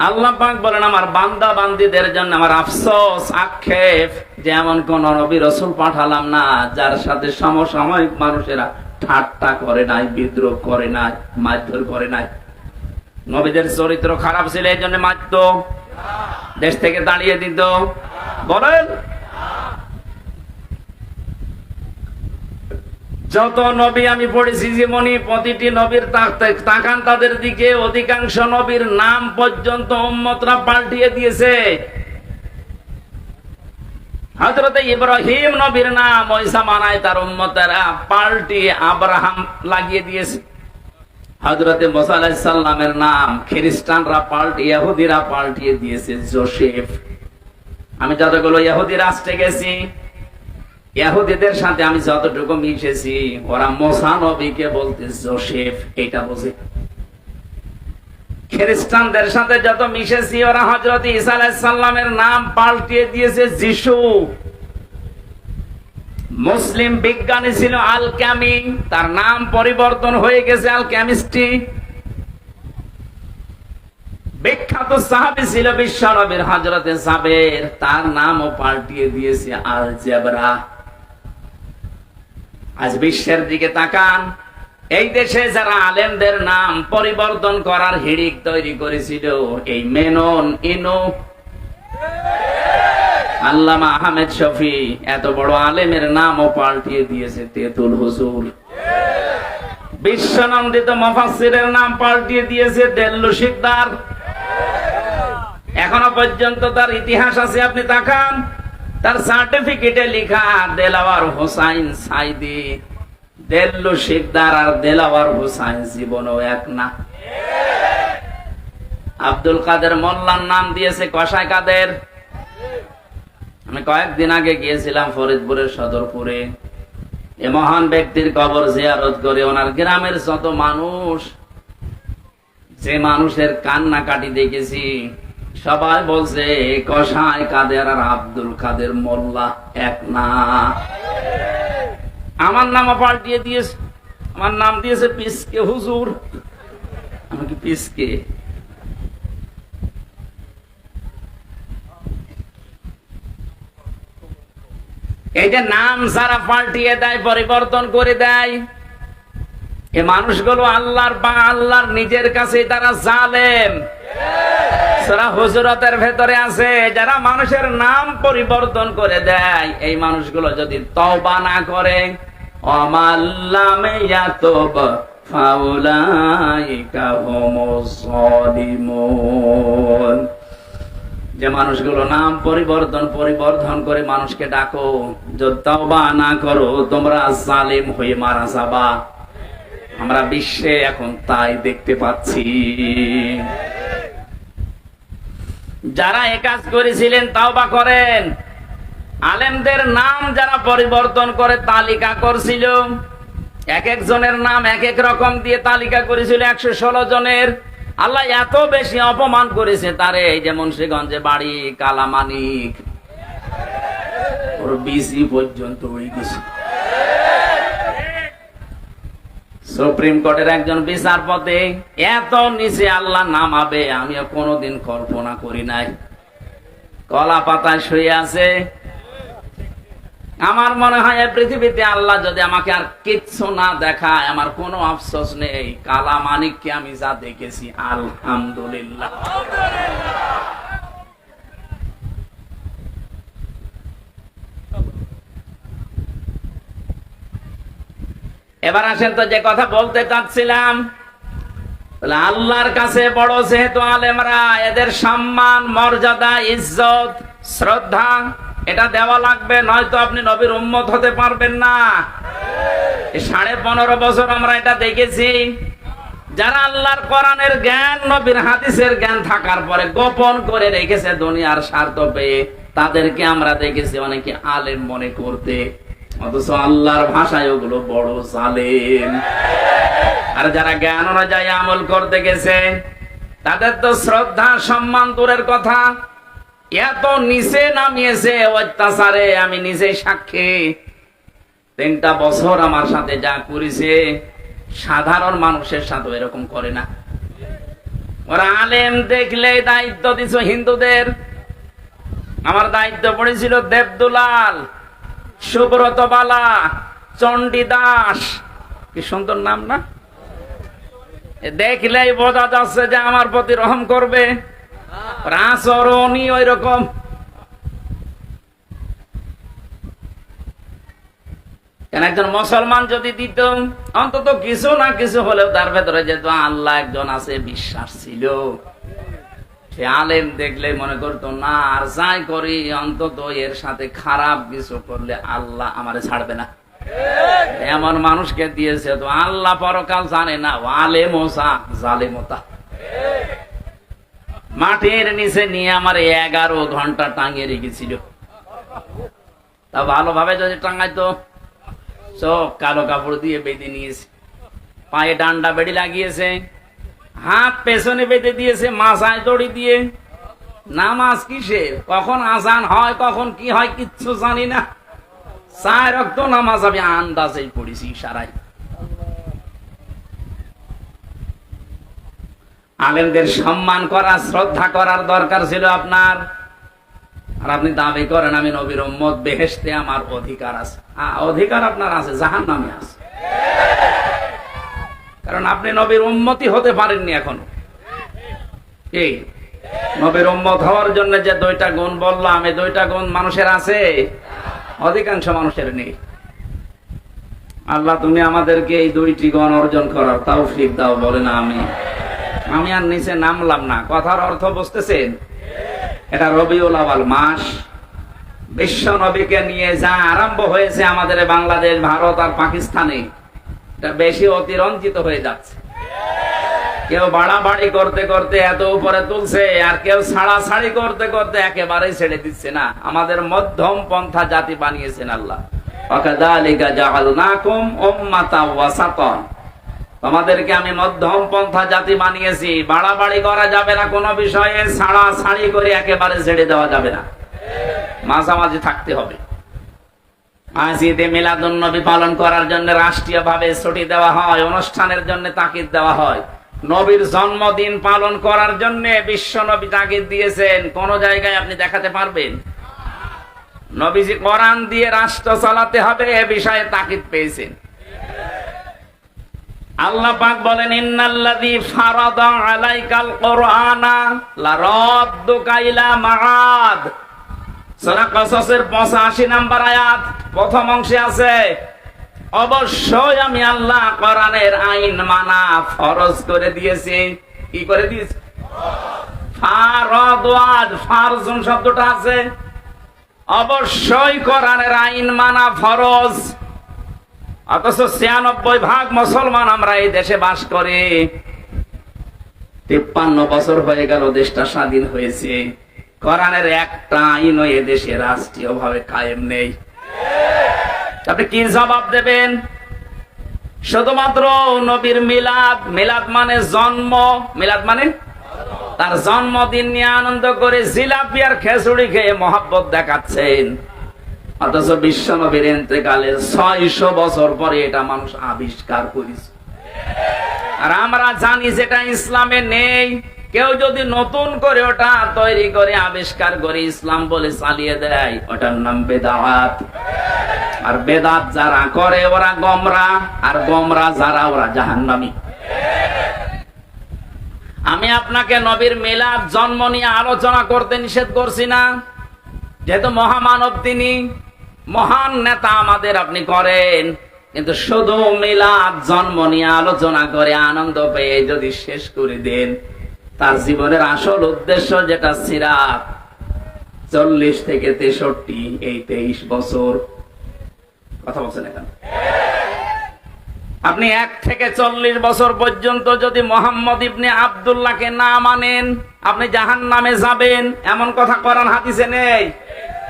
আল্লাহ পাক বলেন আমার বান্দা বান্দীদের জন্য আমার আফসোস, আক্ষেপ যে এমন কোন নবী রাসূল পাঠালাম না যার সাথে সমসাময়িক মানুষেরা ঠাট্টা করে নাই, বিদ্রোহ করে নাই, মারধর করে নাই। নবীদের চরিত্র খারাপ ছিল এই জন্য মারত, দেশ থেকে দাঁড়িয়ে দিত? বলেন। যত নবী আমি পড়েছি জীবনী, প্রতিটি নবীর তাকান তাদের দিকে, অধিকাংশ নবীর নাম পর্যন্ত উম্মতরা পাল্টিয়ে দিয়েছে। হযরত ইব্রাহিম নবীর নাম ওই জামানায় তার উম্মতেরা পাল্টিয়ে আব্রাহাম লাগিয়ে দিয়েছে। হযরত মুসা আলাইহিস সালামের নাম খ্রিস্টানরা পাল্টিয়ে, ইহুদিরা পাল্টিয়ে দিয়েছে জোসেফ। আমি যতগুলো ইহুদি রাষ্ট্রে গেছি, ইহুদিদের সাথে আমি যতটুকু মিশেছি, ওরা মুসা নবীকে বলতে জোসেফ, এটা বোঝে। খ্রিস্টানদের সাথে যত মিশেছি ওরা হযরত ঈসা আলাইহিস সালামের নাম পাল্টিয়ে দিয়েছে যিশু। মুসলিম বিজ্ঞানী ছিল আল-কামি, তার নাম পরিবর্তন হয়ে গেছে আল-কেমিস্ট্রি। বিখ্যাত সাহাবী ছিল বিশ্বনবীর হযরত জাবের, তার নামও পাল্টিয়ে দিয়েছে আল-জাবরা। আজ বিশ্বের দিকে তাকান, এই দেশে যারা আলেমদের নাম পরিবর্তন করার হিড়িক তৈরি করেছিল, এই মেনন, ইনু, আল্লামা আহমেদ শফি, এত বড় আলেমের নামও পাল্টিয়ে দিয়েছে তেতুল হুজুর। বিশ্বনন্দিত মুফাসসিরের নাম পাল্টিয়ে দিয়েছে দেল্লু শিকদার। এখনো পর্যন্ত তার ইতিহাস আছে, আপনি তাকান, তার সার্টিফিকেটে লেখা দেলাওয়ার হোসাইন সাইদি। দেল্লু শিকদার আর দেলাওয়ার হোসাইন জীবনও এক না। আব্দুল কাদের মোল্লার নাম দিয়েছে কসাই কাদের। আমি কয়েকদিন আগে গিয়েছিলাম ফরিদপুরের সদরপুরে, এ মহান ব্যক্তির কবর জিয়ারত করে ওনার গ্রামের যত মানুষ, যে মানুষের কান্নাকাটি দেখেছি, সবাই বলছে কসাই কাদের আর আব্দুল কাদের মোল্লা এক না। আমার নামও পাল্টিয়ে দিয়েছে, আমার নাম দিয়েছে পিসকে হুজুর। আমাকে পিসকে, এই যে নাম যারা পাল্টিয়ে দেয়, পরিবর্তন করে দেয়, এই মানুষগুলো আল্লাহর বা আল্লাহর নিজের কাছে তারা জালেম। সূরা হুজুরাতের ভেতরে আছে, যারা মানুষের নাম পরিবর্তন করে দেয়, এই মানুষগুলো যদি তওবা না করে, আমাল্লাম ইয়াতুব ফাউলাইকা হুমুজ যালিমুন। যে মানুষগুলো নাম পরিবর্তন করে মানুষকে ডাকো, যদি তওবা না করো তোমরা জালিম হয়ে মারা যাবা। আমরা বিশ্বে এখন তাই দেখতে পাচ্ছি। যারা এ কাজ করেছিলেন তওবা করেন। আলেমদের নাম যারা পরিবর্তন করে তালিকা করছিল, এক একজনের নাম এক এক রকম দিয়ে তালিকা করেছিল 116 জনের। আল্লাহ এত বেশি অপমান করেছে তারে, এই যে মুন্সিগঞ্জে বাড়ি, কালামানিক, ওর বিসি পর্যন্ত হয়ে গেছে। সুপ্রিম কোর্টের একজন বিচারপতি এত নিচে আল্লাহ নামাবে আমিও কোনোদিন কল্পনা করি নাই। কলা পাতায় শুয়ে আছে, আমার মনে হয় এই পৃথিবীতে আল্লাহ যদি আমাকে আর কিচ্ছু না দেখায়, আমার কোনো আফসোস নেই। কালা মানিককে আমি যা দেখেছি, আলহামদুলিল্লাহ। এবার আসেন তো যে কথা বলতে চাচ্ছিলাম, আল্লাহর কাছে বড় যেহেতু আলেমরা, এদের সম্মান, মর্যাদা, ইজ্জত, শ্রদ্ধা এটা দেওয়া লাগবে, নয়তো আপনি নবীর উম্মত হতে পারবেন না। 15.5 বছর আমরা এটা দেখেছি। যারা আল্লাহর কোরআনের জ্ঞান, নবীর হাদিসের জ্ঞান থাকার পরে গোপন করে রেখেছে দুনিয়ার স্বার্থ পেয়ে, তাদেরকে আমরা দেখেছি অনেকে আলেম মনে করতে, অথচ আল্লাহর ভাষায় ওগুলো বড় জালেম। আর যারা জ্ঞান অনুযায়ী আমল করতে গেছে, তাদের তো শ্রদ্ধা সম্মান দূরের কথা, এত নিচে নামিয়েছে অত্যাচারে। আমি নিজে সাক্ষী, 3টা বছর আমার সাথে যা করেছে, সাধারণ মানুষের সাথে এরকম করে না। ওরা আলেম দেখলে দায়িত্ব দিছ হিন্দুদের। আমার দায়িত্ব পড়েছিল দেবদুলাল, সুব্রত বালা, চণ্ডী দাস, কি সুন্দর নাম না? দেখলেই বোঝা যাচ্ছে যে আমার প্রতি রহম করবে। আচরণই ওই রকম। একজন মুসলমান যদি দিত, অন্তত কিছু না কিছু হলেও তার ভেতরে যেহেতু আল্লাহ একজন আছে বিশ্বাস ছিল, সে আলেম দেখলে মনে করতো না, আর যাই করি অন্তত এর সাথে খারাপ কিছু করলে আল্লাহ আমারে ছাড়বে না। এমন মানুষকে দিয়েছে তো আল্লাহ পরকাল জানে না, আলেমোসা জালেমতা। মাটির নিচে নিয়ে আমার 11 ঘন্টা টাঙিয়ে রেখেছিল। তা ভালোভাবে যদি টাঙাইতো, চোখ কালো কাপড় দিয়ে বেঁধে নিয়েছে, পায়ে ডান্ডা বেড়ি লাগিয়েছে, হাত পেছনে বেঁধে দিয়েছে, মাথায় দড়ি দিয়ে। নামাজ কিসের, কখন আজান হয়, কখন কি হয় কিচ্ছু জানি না। 4 ওয়াক্ত নামাজ আমি আন্দাজেই পড়েছি, ইশারায়। আলেমদের সম্মান করা, শ্রদ্ধা করার দরকার ছিল আপনার। আর আপনি দাবি করেন আমি নবীর উম্মত, বেহেশতে আমার অধিকার আছে। অধিকার আপনার আছে, জাহান্নামে আছে। কারণ আপনি নবীর উম্মতই হতে পারেননি এখনো। কি নবীর উম্মত হওয়ার জন্য যে 2টা গুণ বললাম, এই 2টা গুণ মানুষের আছে? অধিকাংশ মানুষের নেই। আল্লাহ তুমি আমাদেরকে এই 2টি গুণ অর্জন করার তৌফিক দাও, বলে না আমি আর নিচে নামলাম না। কথার অর্থ বুঝতেছেন? এটা রবিউল আউয়াল মাস, বিশ্ব নবীকে নিয়ে যা আরম্ভ হয়েছে আমাদের বাংলাদেশ, ভারত আর পাকিস্তানে, এটা বেশি অতিরঞ্জিত হয়ে যাচ্ছে। কেউ বাড়াবাড়ি করতে করতে এত উপরে তুলছে, আর কেউ ছাড়াছাড়ি করতে করতে একেবারেই ছেড়ে দিচ্ছে না। আমাদের মধ্যম পন্থা জাতি বানিয়েছেন আল্লাহ। ওয়াকাযালিকা জাআলনাকুম উম্মাতাও ওয়াসাতান, তোমাদেরকে আমি মধ্যম পন্থা জাতি বানিয়েছি। বাড়াবাড়ি করা যাবে না কোনো বিষয়ে, ছাড়াছাড়ি করে একেবারে ছেড়ে দেওয়া যাবে না, মাঝামাঝি থাকতে হবে। আজ ঈদে মিলাদুন নবী পালন করার জন্য রাষ্ট্রীয় ভাবে ছুটি দেওয়া হয়, অনুষ্ঠানের জন্য তাকিদ দেওয়া হয়। নবীর জন্মদিন পালন করার জন্য বিশ্ব নবী তাকিদ দিয়েছেন, কোন জায়গায় আপনি দেখাতে পারবেন? নবীজি কোরআন দিয়ে রাষ্ট্র চালাতে হবে এ বিষয়ে তাকিদ পেয়েছেন। আল্লাহ পাক বলেন ইন্নাল্লাযী ফারাদা আলাইকাল কুরআনা লারাদ্দুকা ইলা মাআদ। সূরা কসসের 85 নম্বর আয়াত প্রথম অংশে আছে, অবশ্যই আমি আল্লাহ কোরআনের আইন মানা ফরজ করে দিয়েছি। কি করে দিয়েছি? ফারাদাত, ফারজুন শব্দটা আছে। অবশ্যই কোরআনের আইন মানা ফরজ। অথচ 96% মুসলমান আমরা এই দেশে বাস করি। 53 বছর হয়ে গেল দেশটা স্বাধীন হয়েছে, কোরআনের একটা আইনও এ দেশে রাষ্ট্রীয় ভাবে কায়েম নেই। আপনি কি জবাব দেবেন? শুধুমাত্র নবীর মিলাদ, মিলাদ মানে জন্ম, মিলাদ মানে তার জন্মদিন নিয়ে আনন্দ করে জিলাপি আর খেচুড়ি খেয়ে মহব্বত দেখাচ্ছেন। অথচ বিশ্ব নবীর ইন্তেকালের 600 বছর পরে এটা মানুষ আবিষ্কার করেছে। আর আমরা জানি যেটা ইসলামে নেই, কেউ যদি নতুন করে ওটা তৈরি করে আবিষ্কার করে ইসলাম বলে চালিয়ে দেয়, ওটার নাম বেদাত। আর বেদাত যারা করে ওরা গোমরা, আর গোমরা যারা ওরা জাহান্নামী। আমি আপনাকে নবীর মিলাদ, জন্ম নিয়ে আলোচনা করতে নিষেধ করছি না, যেহেতু মহামানব তিনি, মহান নেতা আমাদের, আপনি করেন। কিন্তু শুধু মিলাদ, জন্ম নিয়ে আলোচনা করে আনন্দ পেয়ে যদি শেষ করে দেন, তার জীবনের আসল উদ্দেশ্য যেটা সিরাত, 40 থেকে 63, এই 23 বছর। কথা বলছেন এখন? আপনি 1 থেকে 40 বছর পর্যন্ত যদি মোহাম্মদ ইবনে আব্দুল্লাহকে না মানেন, আপনি জাহান্নামে যাবেন, এমন কথা কোরআন হাদিসে নেই।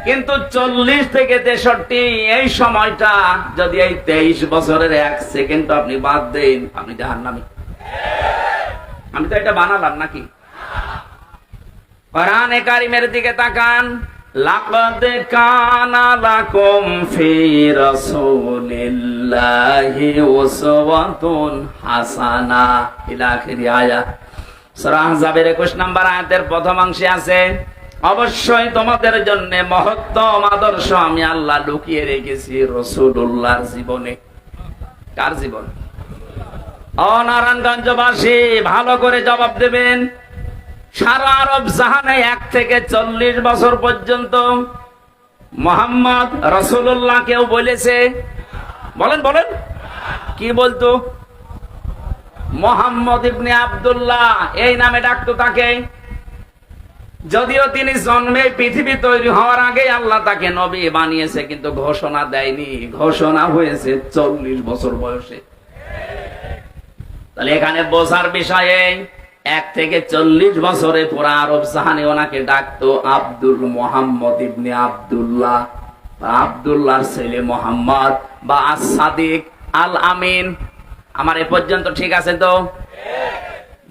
কিন্তু 40 থেকে 63 এই সময়টা যদি এই 23 বছরের 1 সেকেন্ড আপনি বাদ দেন, আপনি জাহান্নামী। আমি তো এটা বানালাম নাকি? কোরআনে কারিমের দিকে তাকান। লাকাদ কানা লাকুম ফি রাসূলিল্লাহি উসওয়াতুন হাসানাহ ইলা আখির আয়াত। সূরা আহজাবের 21 নম্বর আয়াতের প্রথম অংশে আছে, অবশ্যই তোমাদের জন্য মহত্তম আদর্শ আমি আল্লাহ লুকিয়ে রেখেছি রাসূলুল্লাহর জীবনে। কার জীবন? ও নারায়ণগঞ্জবাসী, ভালো করে জবাব দেবেন। সারা আরব জাহানে 1 থেকে 40 বছর পর্যন্ত মুহাম্মদ রাসূলুল্লাহ কেউ বলেছে? বলেন বলেন, কি বলতো? মুহাম্মদ ইবনে আব্দুল্লাহ এই নামে ডাকতো তাকে। যদিও তিনি জন্মে পৃথিবী তৈরি হওয়ার আগে আল্লাহ তাকে নবী বানিয়েছে, কিন্তু ঘোষণা দেয়নি, ঘোষণা হয়েছে 40 বছর বয়সে। তাহলে এখানে বোঝার বিষয়ে 1 থেকে 40 বছরে পুরা আরব জাহানে ওনাকে ডাকতো আব্দুল মুহাম্মদ ইবনে আব্দুল্লাহ, আব্দুল্লাহর ছেলে মোহাম্মদ, বা আস-সাদিক, আল আমিন। আমার এ পর্যন্ত ঠিক আছে তো?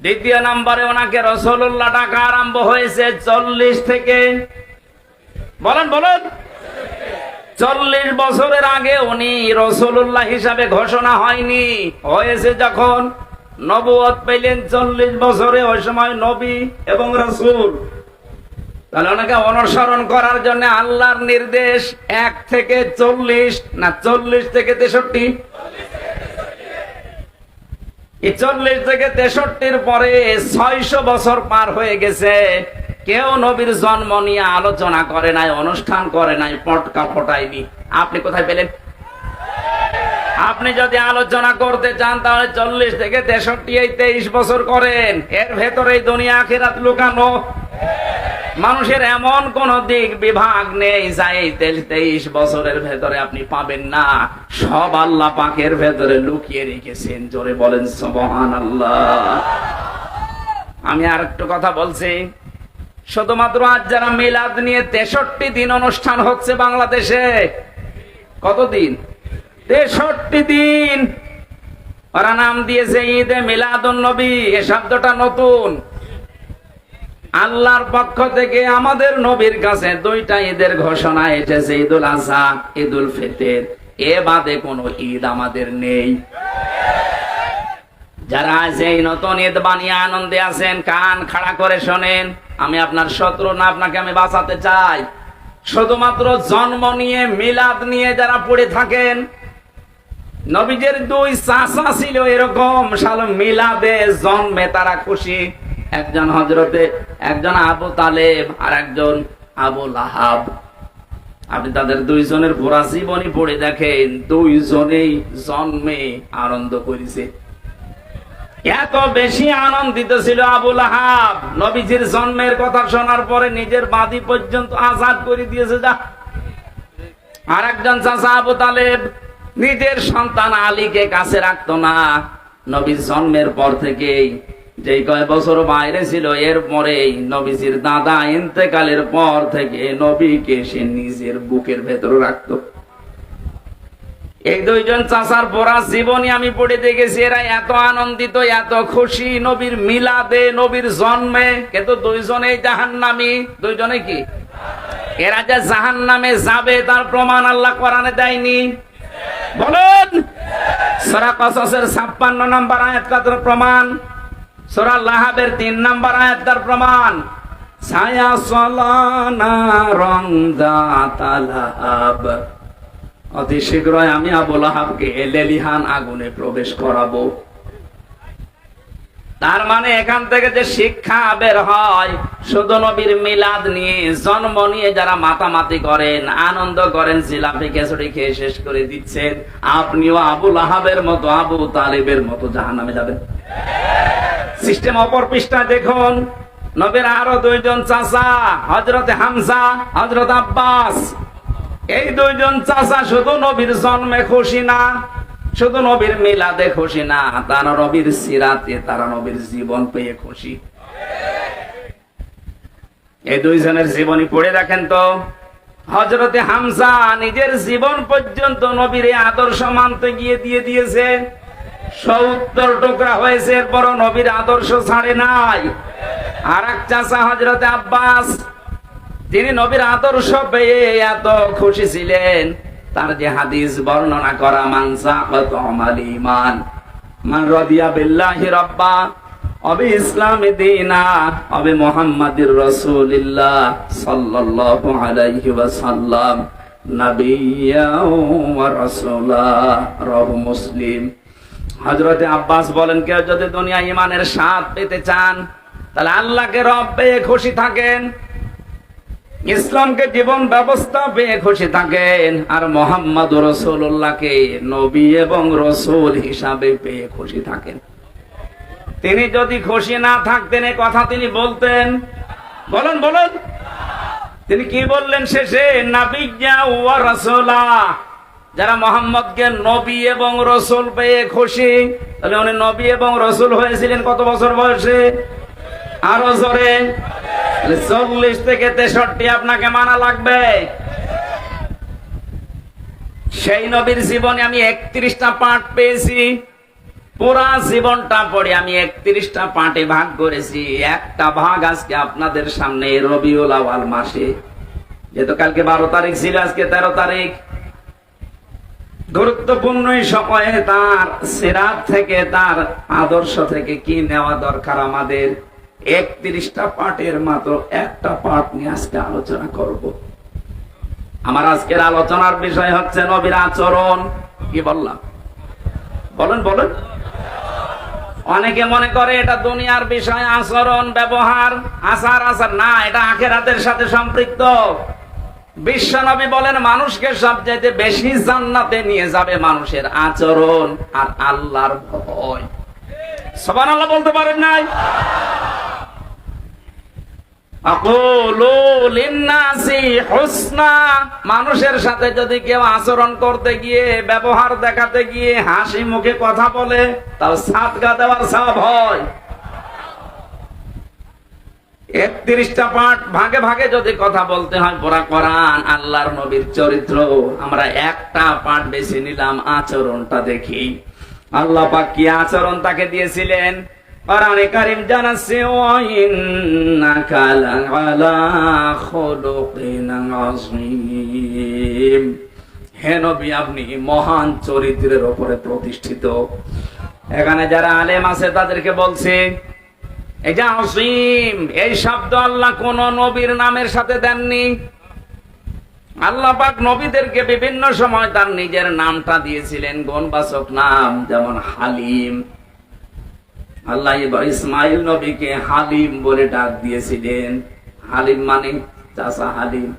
দ্বিতীয় নম্বরে ওনাকে রাসূলুল্লাহ ডাকা আরম্ভ হয়েছে 40 থেকে, বলেন বলেন, 40 বছরের আগে উনি রাসূলুল্লাহ হিসাবে ঘোষণা হয়নি। হয়েছে যখন নবুয়ত পেলেন 40 বছরে, ওই সময় নবী এবং রাসূল। তাহলে ওনাকে অনুসরণ করার জন্য আল্লাহর নির্দেশ 1 থেকে 40 না 40 থেকে 63। এই 40 থেকে 63-র পরে 600 বছর পার হয়ে গেছে, কেউ নবীর জন্ম নিয়ে আলোচনা করে নাই, অনুষ্ঠান করে নাই, পটকা ফোটায়নি। আপনি কোথায় পেলেন? আপনি যদি আলোচনা করতে চান তাহলে 40 থেকে 63 এই 23 বছর করেন। এর ভেতরে দুনিয়া আখিরাত লুকানো। মানুষের এমন কোন দিক বিভাগ নেই যা এই 23 বছরের ভেতরে আপনি পাবেন না। সব আল্লাহ পাকের ভেতরে লুকিয়ে রেখেছেন। জোরে বলেন সুবহানাল্লাহ। আমি আর একটু কথা বলছি, শুধুমাত্র আজ যারা মিলাদ নিয়ে 63 দিন অনুষ্ঠান হচ্ছে বাংলাদেশে। কতদিন? 63 দিন। ওরা নাম দিয়েছে ঈদে মিলাদুন নবী। এ শব্দটা নতুন। আল্লাহর পক্ষ থেকে আমাদের নবীর কাছে 2টা ঈদের ঘোষণা এসেছে, ঈদুল আযহা, ঈদুল ফিতর। এ বাদে কোনো ঈদ আমাদের নেই। যারা আজ এই নতুন ঈদ বানিয়ে আনন্দে আছেন, কান খাড়া করে শোনেন। আমি আপনার শত্রু না, আপনাকে আমি বাঁচাতে চাই। শুধুমাত্র জন্ম নিয়ে, মিলাদ নিয়ে যারা পড়ে থাকেন, নবীজের 2 চাচা ছিল এরকম, শালো মিলাদে জন্মে তারা খুশি। একজন হযরতে, একজন আবু তালেব, আর একজন আবু লাহাব। আপনি তাদের 2 জনের পুরা জীবনী পড়ে দেখেন, 2 জনেই জন্মে আনন্দ করেছে। এত বেশি আনন্দিত ছিল আবু লাহাব, নবীজির জন্মের কথা শোনার পরে নিজের বাদী পর্যন্ত আজাদ করে দিয়েছে। যা। আর একজন চাচা আবু তালেব নিজের সন্তান আলীকে কাছে রাখতো না। নবীর জন্মের পর থেকেই, যেই কয় বছর বাইরে ছিল, এর পরেই নবীজির দাদা ইন্তেকালের পর থেকে নবীকে সে নিজের বুকের ভেতরে রাখতো। এই 2 জন চাচার পড়া জীবনী আমি পড়ে দেখেছি। এরা এত আনন্দিত, এত খুশি নবীর মিলাদে, নবীর জন্মে, কিন্তু 2 জনেই জাহান্নামী। 2 জনে কি? এরা যে জাহান্নামে যাবে তার প্রমাণ আল্লাহ কোরআনে দেয়নি। বলেন। সূরা কসসের 56 নম্বর আয়াত তার প্রমাণ। সূরা লাহাবের 3 নম্বর আয়াত তার প্রমাণ। ছায়া সলানা রং দাতালাহাব, অতি শীঘ্রই আমি আবু লাহাবকে লেলিহান আগুনে প্রবেশ করাবো। তার মানে এখান থেকে যে শিক্ষা বের হয়, শুধু নবীর মিলাদ নিয়ে, জন্ম নিয়ে যারা মাতামাতি করেন, আনন্দ করেন, জিলাপি খিচুড়ি খেয়ে শেষ করে দিচ্ছেন, আপনিও আবু লাহাবের মতো, আবু তালিবের মতো জাহান্নামে যাবেন। সিস্টেম অপর পৃষ্ঠায় দেখুন, নবীর আরো 2 জন চাচা, হযরত হামজা, হযরত আব্বাস। এই 2 জন চাচা শুধু নবীর জন্মে খুশি না, শুধু নবীর মিলাদে খুশি না, তারা নবীর সিরাতে, তারা নবীর জীবন পেয়ে খুশি। এই 2 জনের জীবনী পড়ে রাখেন তো। হযরতে হামজা নিজের জীবন পর্যন্ত নবীর আদর্শ মানতে গিয়ে দিয়ে দিয়েছে, 70 টুকরা হয়েছে, এরপরও নবীর আদর্শ ছাড়ে নাই। আর এক চাচা হযরতে আব্বাস, তিনি নবীর আদর্শ পেয়ে এত খুশি ছিলেন, তার যে হাদিস বর্ণনা করা, মান সাকাতু আমাল ঈমান মান রাদিয়া বিল্লাহি রাব্বা ওয়া বি ইসলামি দীনা ওয়া বি মুহাম্মাদির রাসূলিল্লাহ সাল্লাল্লাহু আলাইহি ওয়াসাল্লাম নাবিয়্যা ওয়া রাসূলা, রাওয়াহু মুসলিম। হযরতে আব্বাস বলেন, কেউ যদি দুনিয়া ঈমানের স্বাদ পেতে চান, তাহলে আল্লাহকে রব পেয়ে খুশি থাকেন, ইসলামকে জীবন ব্যবস্থা পেয়ে খুশি থাকেন, আর মুহাম্মদুর রাসূলুল্লাহকে নবী এবং রাসূল হিসাবে পেয়ে খুশি থাকেন। তিনি যদি খুশি না থাকতেন, এই কথা তিনি বলতেন? বলেন বলেন। তিনি কি বললেন শেষে? নাবিয়্যা ওয়া রাসূলা। যারা মুহাম্মদকে নবী এবং রাসূল পেয়ে খুশি, তাহলে উনি নবী এবং রাসূল হয়েছিলেন কত বছর বয়সে? আরো জোরে। 40 থেকে 63 আপনাকে মানা লাগবে। সেই নবীর জীবনে আমি 31টা পাঠ পেয়েছি। পুরা জীবনটা পড়ে আমি 31টা পাঠে ভাগ করেছি। একটা ভাগ আজকে আপনাদের সামনে রবিউল আউয়াল মাসে, যেহেতু কালকে 12 তারিখ ছিল, আজকে 13 তারিখ, গুরুত্বপূর্ণ সময়ে তার সিরাত থেকে, তার আদর্শ থেকে কি নেওয়া দরকার আমাদের, 31টা পাঠের মাত্র একটা পাঠ নিয়ে আজকে আলোচনা করব। আমার আজকের আলোচনার বিষয় হচ্ছে নবীর আচরণ। কি বললাম? বলেন বলেন। অনেকে মনে করে এটা দুনিয়ার বিষয়, আচরণ, ব্যবহার, আচার আচার না, এটা আখিরাতের সাথে সম্পৃক্ত। বিশ্বনবী বলেন, মানুষকে সবচাইতে বেশি জান্নাতে নিয়ে যাবে মানুষের আচরণ আর আল্লাহর ভয়। সুবহানাল্লাহ বলতে পারেন নাই? আকুলু লিন্নাসি হুসনা। মানুষের সাথে যদি কেউ আচরণ করতে গিয়ে, ব্যবহার দেখাতে গিয়ে হাসি মুখে কথা বলে, তাও সাদকা দেওয়ার সওয়াব হয়। 31টা পাঠ ভাগে ভাগে যদি কথা বলতে হয়, পুরা কোরআন, আল্লাহর নবীর চরিত্র, আমরা একটা পাঠ বেছে নিলাম, আচরণটা দেখি। আল্লাহ পাক কি আচরণ তাকে দিয়েছিলেন? কোরআনে কারীম জানাচ্ছে, ওয়া ইন্নাকা লাআলা খুলুকিন আযীম। হে নবী, আপনি মহান চরিত্রের উপরে প্রতিষ্ঠিত। এখানে যারা আলেম আছে তাদেরকে বলছে, এই যে আযীম, এই শব্দ আল্লাহ কোন নবীর নামের সাথে দেননি। আল্লাহ পাক নবীদেরকে বিভিন্ন সময় তার নিজের নামটা দিয়েছিলেন, গুণবাচক নাম, যেমন হালিম। আল্লাহ ইসমাইল নবীকে হালিম বলে ডাক দিয়েছিলেন। হালিম মানে চাচা হালিম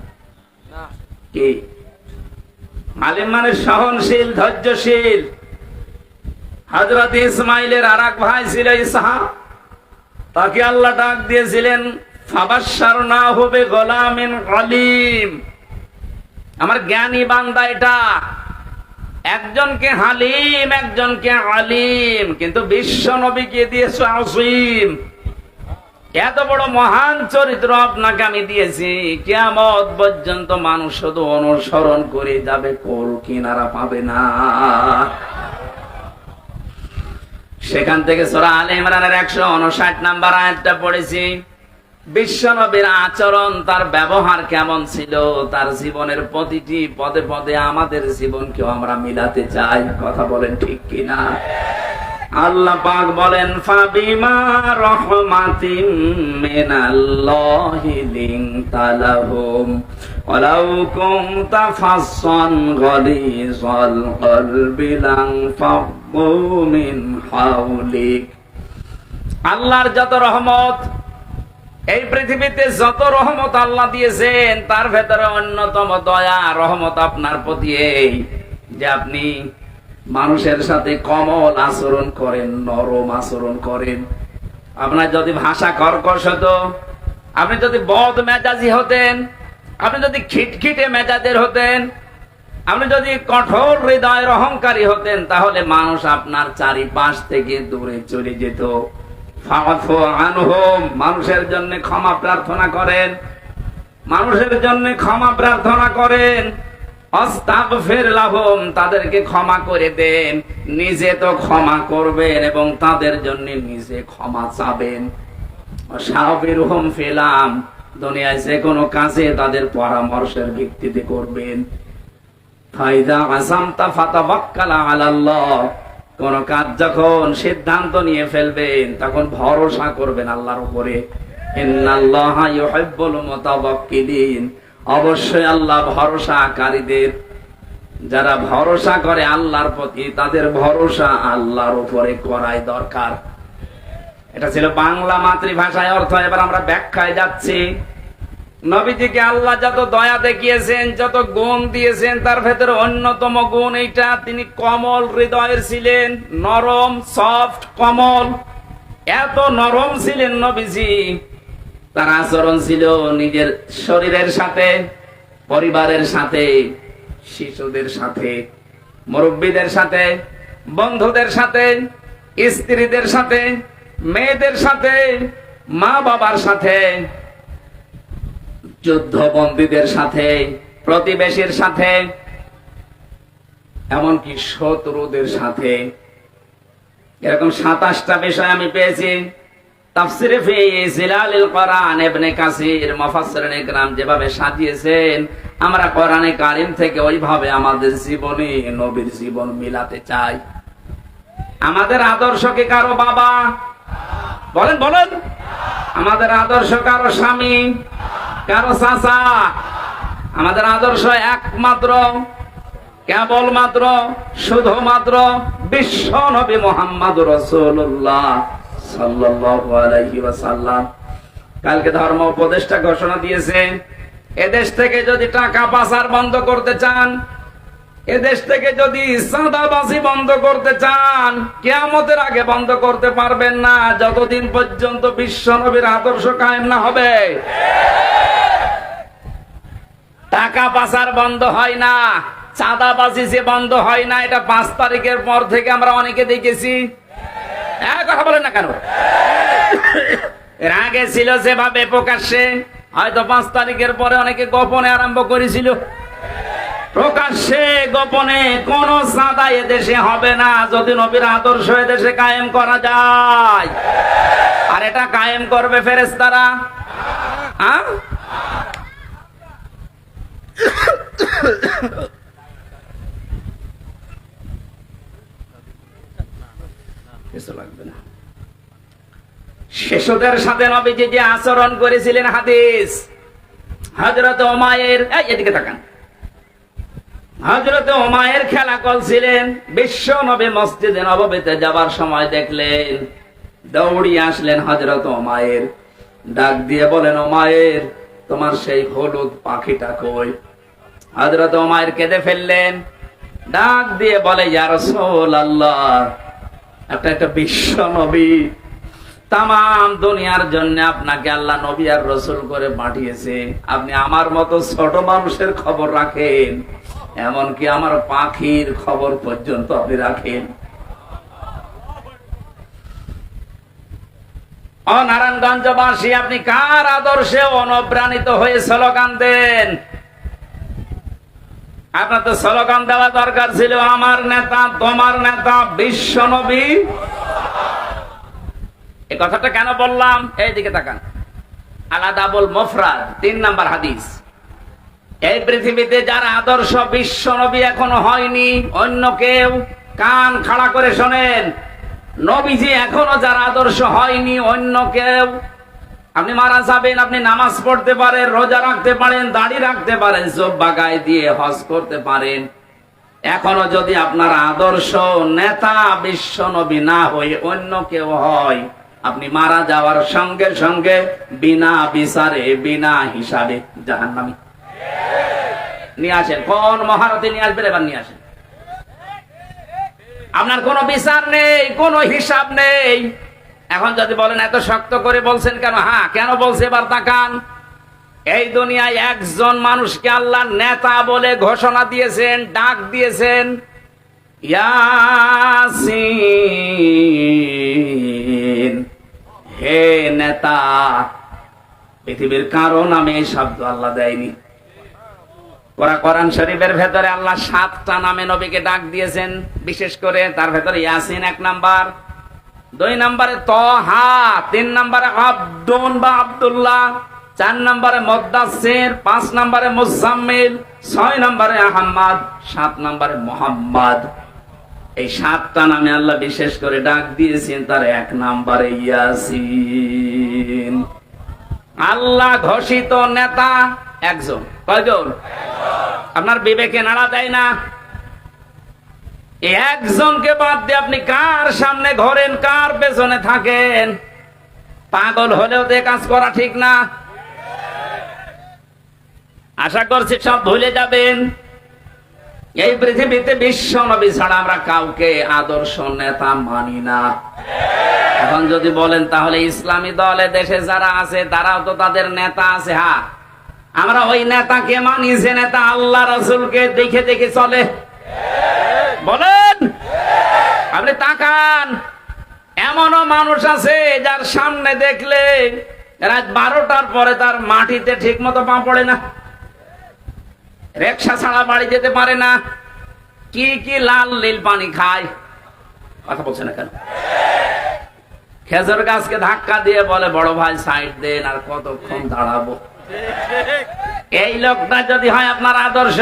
কি? হালিম মানে সহনশীল, ধৈর্যশীল। হযরত ইসমাইলের আর এক ভাই ছিল ইসহাক, তাকে আল্লাহ ডাক দিয়েছিলেন ফাবাশশারনাহু বিগুলামিন আলীম। আমার জ্ঞানী বান্দা এটা, একজনকে হালিম, একজনকে আলিম, কিন্তু বিশ্ব নবীকে দিয়েছে আযীম। এত বড় মহান চরিত্র আপনাকে আমি দিয়েছি, কিয়ামত পর্যন্ত মানুষ শুধু অনুসরণ করে যাবে, কোল কিনারা পাবে না। সেখান থেকে সূরা আলে ইমরানের 159 নম্বর আয়াতটা পড়েছি। বিশ্ব নবীর আচরণ, তার ব্যবহার কেমন ছিল, তার জীবনের প্রতিটি পদে পদে আমাদের জীবনকেও আমরা মিলাতে চাই। কথা বলেন ঠিক কিনা? আল্লাহ পাক বলেন ফাবিমা রাহমাতিম মিনাল্লাহি লিনতা লাহুম ওয়ালাউ কুনতা ফাসসান গালিযাল কলবি লানফাদ্দু মিন হাওলিক। আল্লাহর যত রহমত, এই পৃথিবীতে যত রহমত আল্লাহ দিয়েছেন তার ভেতরে অন্যতম দয়া রহমত আপনার প্রতি এই যে আপনি মানুষের সাথে কমল আচরণ করেন, নরম আচরণ করেন। আপনার যদি ভাষা কর্কশ হতো, আপনি যদি বদ মেজাজি হতেন, আপনি যদি খিটখিটে মেজাজের হতেন, আপনি যদি কঠোর হৃদয়ের অহংকারী হতেন, তাহলে মানুষ আপনার চারিপাশ থেকে দূরে চলে যেত। ফাআফু আনহুম, মানুষের জন্য ক্ষমা প্রার্থনা করেন, মানুষের জন্য ক্ষমা প্রার্থনা করেন। আস্তাগফির লাহুম, তাদেরকে ক্ষমা করে দেন। নিজে তো ক্ষমা করবেন এবং তাদের জন্য নিজে ক্ষমা চাবেন। শাবিরহুম ফিলাম, দুনিয়ায় যে কোনো কাজে তাদের পরামর্শের ভিত্তিতে করবেন। ফাইদা আযামতা ফাতাওয়াক্কাল আলাল্লাহ, কোন কাজ যখন সিদ্ধান্ত নিয়ে ফেলবেন তখন ভরসা করবেন আল্লাহর উপরে। ইন্নাল্লাহা ইউহিব্বুল মুতাওয়াক্কিলিন, অবশ্যই আল্লাহ ভরসাকারীদের, যারা ভরসা করে আল্লাহর প্রতি তাদের ভরসা আল্লাহর উপরে করাই দরকার। এটা ছিল বাংলা মাতৃভাষায় অর্থ। এবার আমরা ব্যাখ্যায় যাচ্ছি। নবীজিকে আল্লাহ যত দয়া দেখিয়েছেন, যত গুণ দিয়েছেন, তার ভেতরে অন্যতম গুণ এইটা, তিনি কমল হৃদয়ের ছিলেন, নরম, সফট, কমল। এত নরম ছিলেন নবীজি, তার আচরণ ছিল নিজের শরীরের সাথে, পরিবারের সাথে, শিশুদের সাথে, মুরব্বীদের সাথে, বন্ধুদের সাথে, স্ত্রীদের সাথে, মেয়েদের সাথে, মা বাবার সাথে, যুদ্ধবন্দীদের সাথে, প্রতিবেশীর সাথে, এমনকি শত্রুদের সাথে। এরকম 27টা বিষয় আমি পেয়েছি। তাফসিরে ফি জিলালিল কোরআন ইবনে কাসির মুফাসসিরিন ইকরাম যেভাবে সাজিয়েছেন, আমরা কোরআনে কারীম থেকে ওইভাবে আমাদের জীবনে নবীর জীবন মিলাতে চাই। আমাদের আদর্শ কি কারো বাবা? বলেন বলেন। আমাদের আদর্শ কারো স্বামী, কারো চাচা? আমাদের আদর্শ একমাত্র, কেবলমাত্র, শুধুমাত্র বিশ্ব নবী মুহাম্মদুর রাসূলুল্লাহ সাল্লাল্লাহু আলাইহি ওয়াসাল্লাম। কালকে ধর্ম উপদেষ্টা ঘোষণা দিয়েছে, এদেশ থেকে যদি টাকা পাচার বন্ধ করতে চান, এদেশ থেকে যদি চাঁদাবাজি বন্ধ করতে চান, কিয়ামতের আগে বন্ধ করতে পারবেন না যতদিন পর্যন্ত বিশ্ব নবীর আদর্শ কায়েম না হবে। টাকা পাচার বন্ধ হয় না, চাঁদাবাজি যে বন্ধ হয় না, এটা 5 তারিখের পর থেকে আমরা অনেকে দেখেছি। কথা বলেন না কেন? এর আগে ছিল যেভাবে প্রকাশ্যে, হয়তো 5 তারিখের পরে অনেকে গোপনে আরম্ভ করেছিল। প্রকাশ্যে গোপনে কোন চাঁদা এদেশে হবে না যদি নবীর আদর্শ এদেশে কায়েম করা যায়। আর এটা কায়েম করবে ফেরেশতারা। কিছু লাগবে না। শিশুদের সাথে নবীজি যে আচরণ করেছিলেন, হাদিস, হযরত উমাইর, এদিকে তাকান, হযরত উমাইর খেলা করছিলেন। বিশ্ব নবী মসজিদে নববীতে যাবার সময় দেখলেন, দৌড়িয়ে আসলেন হযরত উমাইর, ডাক দিয়ে বলেন, উমাইর, তোমার সেই হলুদ পাখিটা কই? হযরত উমাইর কেঁদে ফেললেন, ডাক দিয়ে বলে, ইয়া রাসূলুল্লাহ, একটা বিশ্ব নবী, তামাম দুনিয়ার জন্য আপনাকে আল্লাহ নবী আর রাসূল করে পাঠিয়েছে, আপনি আমার মতো ছোট মানুষের খবর রাখেন, এমনকি আমার পাখির খবর পর্যন্ত আপনি রাখেন। নারায়ণগঞ্জবাসী, আপনি কার আদর্শে অনুপ্রাণিত হয়ে স্লোগান দেন? আপনার তো স্লোগান দেওয়া দরকার ছিল, আমার নেতা, তোমার নেতা বিশ্ব নবী। এই কথাটা কেন বললাম? এইদিকে তাকান, আলাদাবুল মুফরাদ 3 নাম্বার হাদিস। এই পৃথিবীতে যার আদর্শ বিশ্ব নবী এখনো হয়নি, অন্য কেউ, কান খাড়া করে শোনেন, নবীজি এখনো যার আদর্শ হয়নি অন্য কেউ, আপনি মারা যাবেন, আপনি নামাজ পড়তে পারেন, রোজা রাখতে পারেন, দাড়ি রাখতে পারেন, জুব্বা গায়ে দিয়ে হজ করতে পারেন, এখনো যদি আপনার আদর্শ নেতা বিশ্ব নবী না হয়ে অন্য কেউ হয়, আপনি মারা যাওয়ার সঙ্গে সঙ্গে বিনা বিচারে বিনা হিসাবে জাহান্নামী। নিয়ে আসেন, কোন মহারথী নিয়ে আসবেন, এবার নিয়ে আসেন। আপনার কোনো বিচার নেই, কোনো হিসাব নেই। এখন যদি বলেন এত শক্ত করে বলছেন কেন, হ্যাঁ কেন বলছে এবার তাকান। এই দুনিয়ায় একজন মানুষকে আল্লাহ নেতা বলে ঘোষণা দিয়েছেন, ডাক দিয়েছেন, ইয়াসিন, হে নেতা। পৃথিবীর কারো নামে এই শব্দ আল্লাহ দেয়নি। কোরআন শরীফের ভেতরে আল্লাহ 7টা নামে নবীকে ডাক দিয়েছেন, বিশেষ করে তার ভেতরে ইয়াসিন 1 নাম্বার, 2 নম্বরে তহা, 3 নম্বরে আব্দুন বা আব্দুল্লাহ, 4 নম্বরে মুদ্দাসসির, 5 নম্বরে মুজাম্মিল, 6 নম্বরে আহমদ, 7 নম্বরে মুহাম্মদ। এই 7টা নামে আল্লাহ বিশেষ করে ডাক দিয়েছেন, তার 1 নম্বরে ইয়াসিন। আল্লাহ ঘোষিত নেতা একজন। কয়জন? আপনার বিবেকে নাড়া দেয় না? একজনকে বাদ দিয়ে আপনি কার সামনে ঘোরেন, কার পেছনে থাকেন? পাগল হলেও তো কাজ করা ঠিক না। আশা করছি সব ভুলে যাবেন। এই পৃথিবীতে বিশ্ব নবী ছাড়া আমরা কাউকে আদর্শ নেতা মানি না। এখন যদি বলেন তাহলে ইসলামী দলে দেশে যারা আছে তারাও তো তাদের নেতা আছে। হ্যাঁ, আমরা ওই নেতাকে মানি যে নেতা আল্লাহ রাসূলকে দেখে দেখে চলে। বলেন, আপনি তাকান, এমনও মানুষ আছে যার সামনে দেখলে রাত 12টার পরে তার মাটিতে ঠিক মতো পা পড়ে না, রিকশা ছাড়া বাড়ি যেতে পারে না, কি কি লাল নীল পানি খায়। কথা বলছে না কেন? খেজুর গাছকে ধাক্কা দিয়ে বলে, বড় ভাই সাইড দেন, আর কতক্ষণ দাঁড়াবো। এই লোকটা যদি হয় আপনার আদর্শ,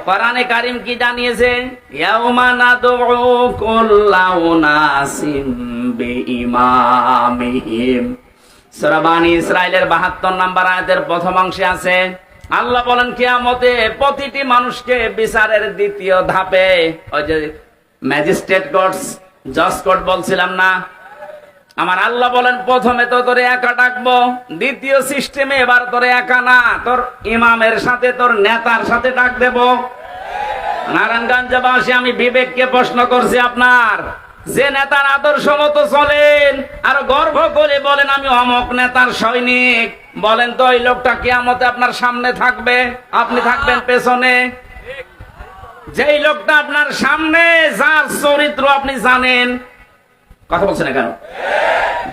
কোরআনে কারীম কি জানিয়েছে? ইয়াউমা নাদউ কুল্লা উনাসিম বিইমামিহিম। সূরা বনী ইসরাঈলের 72 নম্বর আয়াতের প্রথম অংশে আছে, আল্লাহ বলেন কিয়ামতে প্রতিটি মানুষকে বিচারের দ্বিতীয় ধাপে, ওই যে ম্যাজিস্ট্রেট কোর্টস, জজ কোর্ট বলছিলাম না, আমার আল্লাহ বলেন প্রথমে তো তোরে একা ডাকবো, দ্বিতীয় সিস্টেমে এবার তোরে একা না, তোর ইমামের সাথে, তোর নেতার সাথে ডাক দেব। নারায়ণগঞ্জবাসী, আমি বিবেককে প্রশ্ন করছি, আপনার যে নেতার আদর্শ মতো চলেন আর গর্ব করে বলেন আমি অমক নেতার সৈনিক, বলেন তো ওই লোকটা কিয়ামতে আপনার সামনে থাকবে, আপনি থাকবেন পেছনে? যেই লোকটা আপনার সামনে, যার চরিত্র আপনি জানেন, কথা বলছেন না কেন,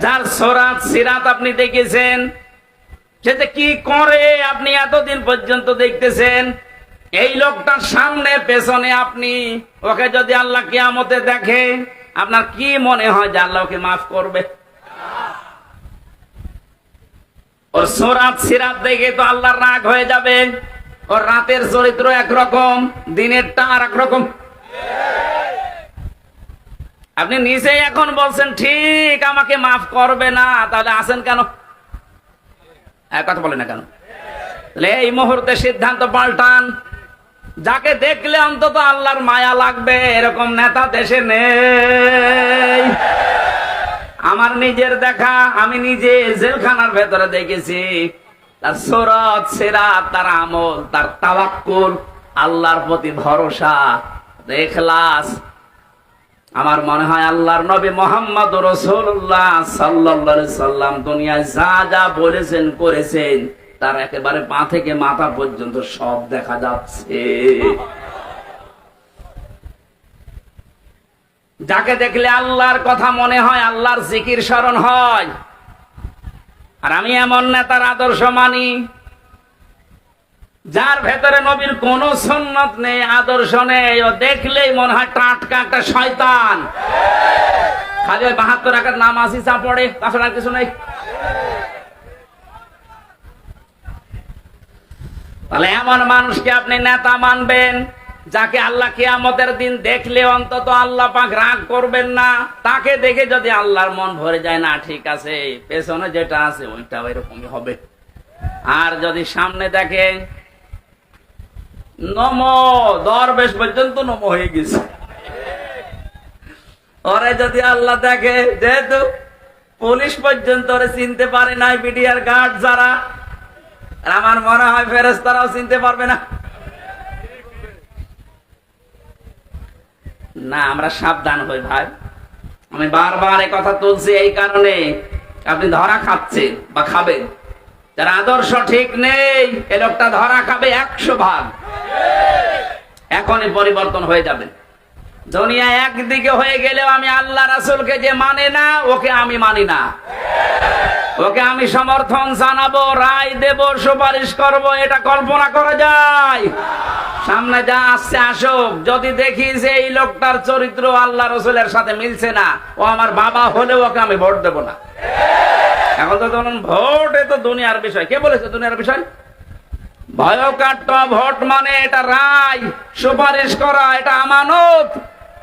যার সরাত সিরাত আপনি দেখেছেন, সেটা কি করে আপনি এতদিন পর্যন্ত দেখতেছেন, এই লোকটার সামনে পেছনে আপনি, ওকে যদি আল্লাহ কিয়ামতে দেখে, আপনার কি মনে হয় যে আল্লাহ ওকে মাফ করবে? ওর সরাত সিরাত দেখে তো আল্লাহর রাগ হয়ে যাবে। ওর রাতের চরিত্র একরকম, দিনেরটা আর একরকম। আপনি নিজেই এখন বলছেন ঠিক আমাকে মাফ করবে না, তাহলে আছেন কেন? কথা বলে না কেন? এই মুহূর্তে সিদ্ধান্ত পাল্টান। যাকে দেখলে অন্তত আল্লাহর মায়া লাগবে এরকম নেতা দেশে নেই। আমার নিজের দেখা, আমি নিজে জেলখানার ভেতরে দেখেছি, তার সূরত সিরাত, তার আমল, তার তাওয়াক্কুল, আল্লাহর প্রতি ভরসা, ইখলাস। আমার মনে হয় আল্লাহর নবী মুহাম্মদ রাসূলুল্লাহ সাল্লাল্লাহু আলাইহি সাল্লাম দুনিয়ায় যা যা বলেছেন করেছেন, তার একেবারে পা থেকে মাথা পর্যন্ত সব দেখা যাচ্ছে। যাকে দেখলে আল্লাহর কথা মনে হয়, আল্লাহর জিকির স্মরণ হয়। আর আমি এমন নেতার আদর্শ মানি যার ভেতরে নবীর কোন সুন্নত নেই, আদর্শ নেই, ও দেখলেই মনে হয় টাটকা একটা শয়তান। খালি ওই 72 রাকাত নামাজই চা পড়ে, তাছাড়া আর কিছু নেই। তাহলে এমন মানুষকে আপনি নেতা মানবেন যাকে আল্লাহ কিয়ামতের দিন দেখলে অন্তত আল্লাহ পাক রাগ করবেন না, তাকে দেখে যদি আল্লাহর মন ভরে যায়, না ঠিক আছে পেছনে যেটা আছে ওইটা এরকমই হবে। আর যদি সামনে দেখে নমো, দরবেশ পর্যন্ত নমো হয়ে গেছে, ওরে যদি আল্লাহ দেখে, যেহেতু পুলিশ পর্যন্ত ওরে চিনতে পারে নাই, বিডিআর গার্ড যারা, আমার মনে হয় ফেরেশতারাও চিনতে পারবে না। না, আমরা সাবধান হই ভাই। আমি বারবার এই কথা তুলছি এই কারণে, আপনি ধরা খাচ্ছেন বা খাবেন, যার আদর্শ ঠিক নেই এ লোকটা ধরা খাবে 100 ভাগ। এখনই পরিবর্তন হয়ে যাবে। দুনিয়া একদিকে হয়ে গেলেও আমি আল্লাহ রাসূলকে যে মানে না, ওকে আমি মানি না, ওকে আমি সমর্থন জানাবো, রায় দেব, সুপারিশ করব, এটা কল্পনা করা যায়? সামনে যা আসছে আসুক, যদি দেখি যে এই লোকটার চরিত্র আল্লাহ রাসূলের সাথে মিলছে না, ও আমার বাবা হলেও ওকে আমি ভোট দেব না। এখন তো ধরুন ভোট, এ তো দুনিয়ার বিষয়। কে বলেছে দুনিয়ার বিষয়? ভয়কাট্য ভোট মানে এটা রায়, সুপারিশ করা, এটা আমানত।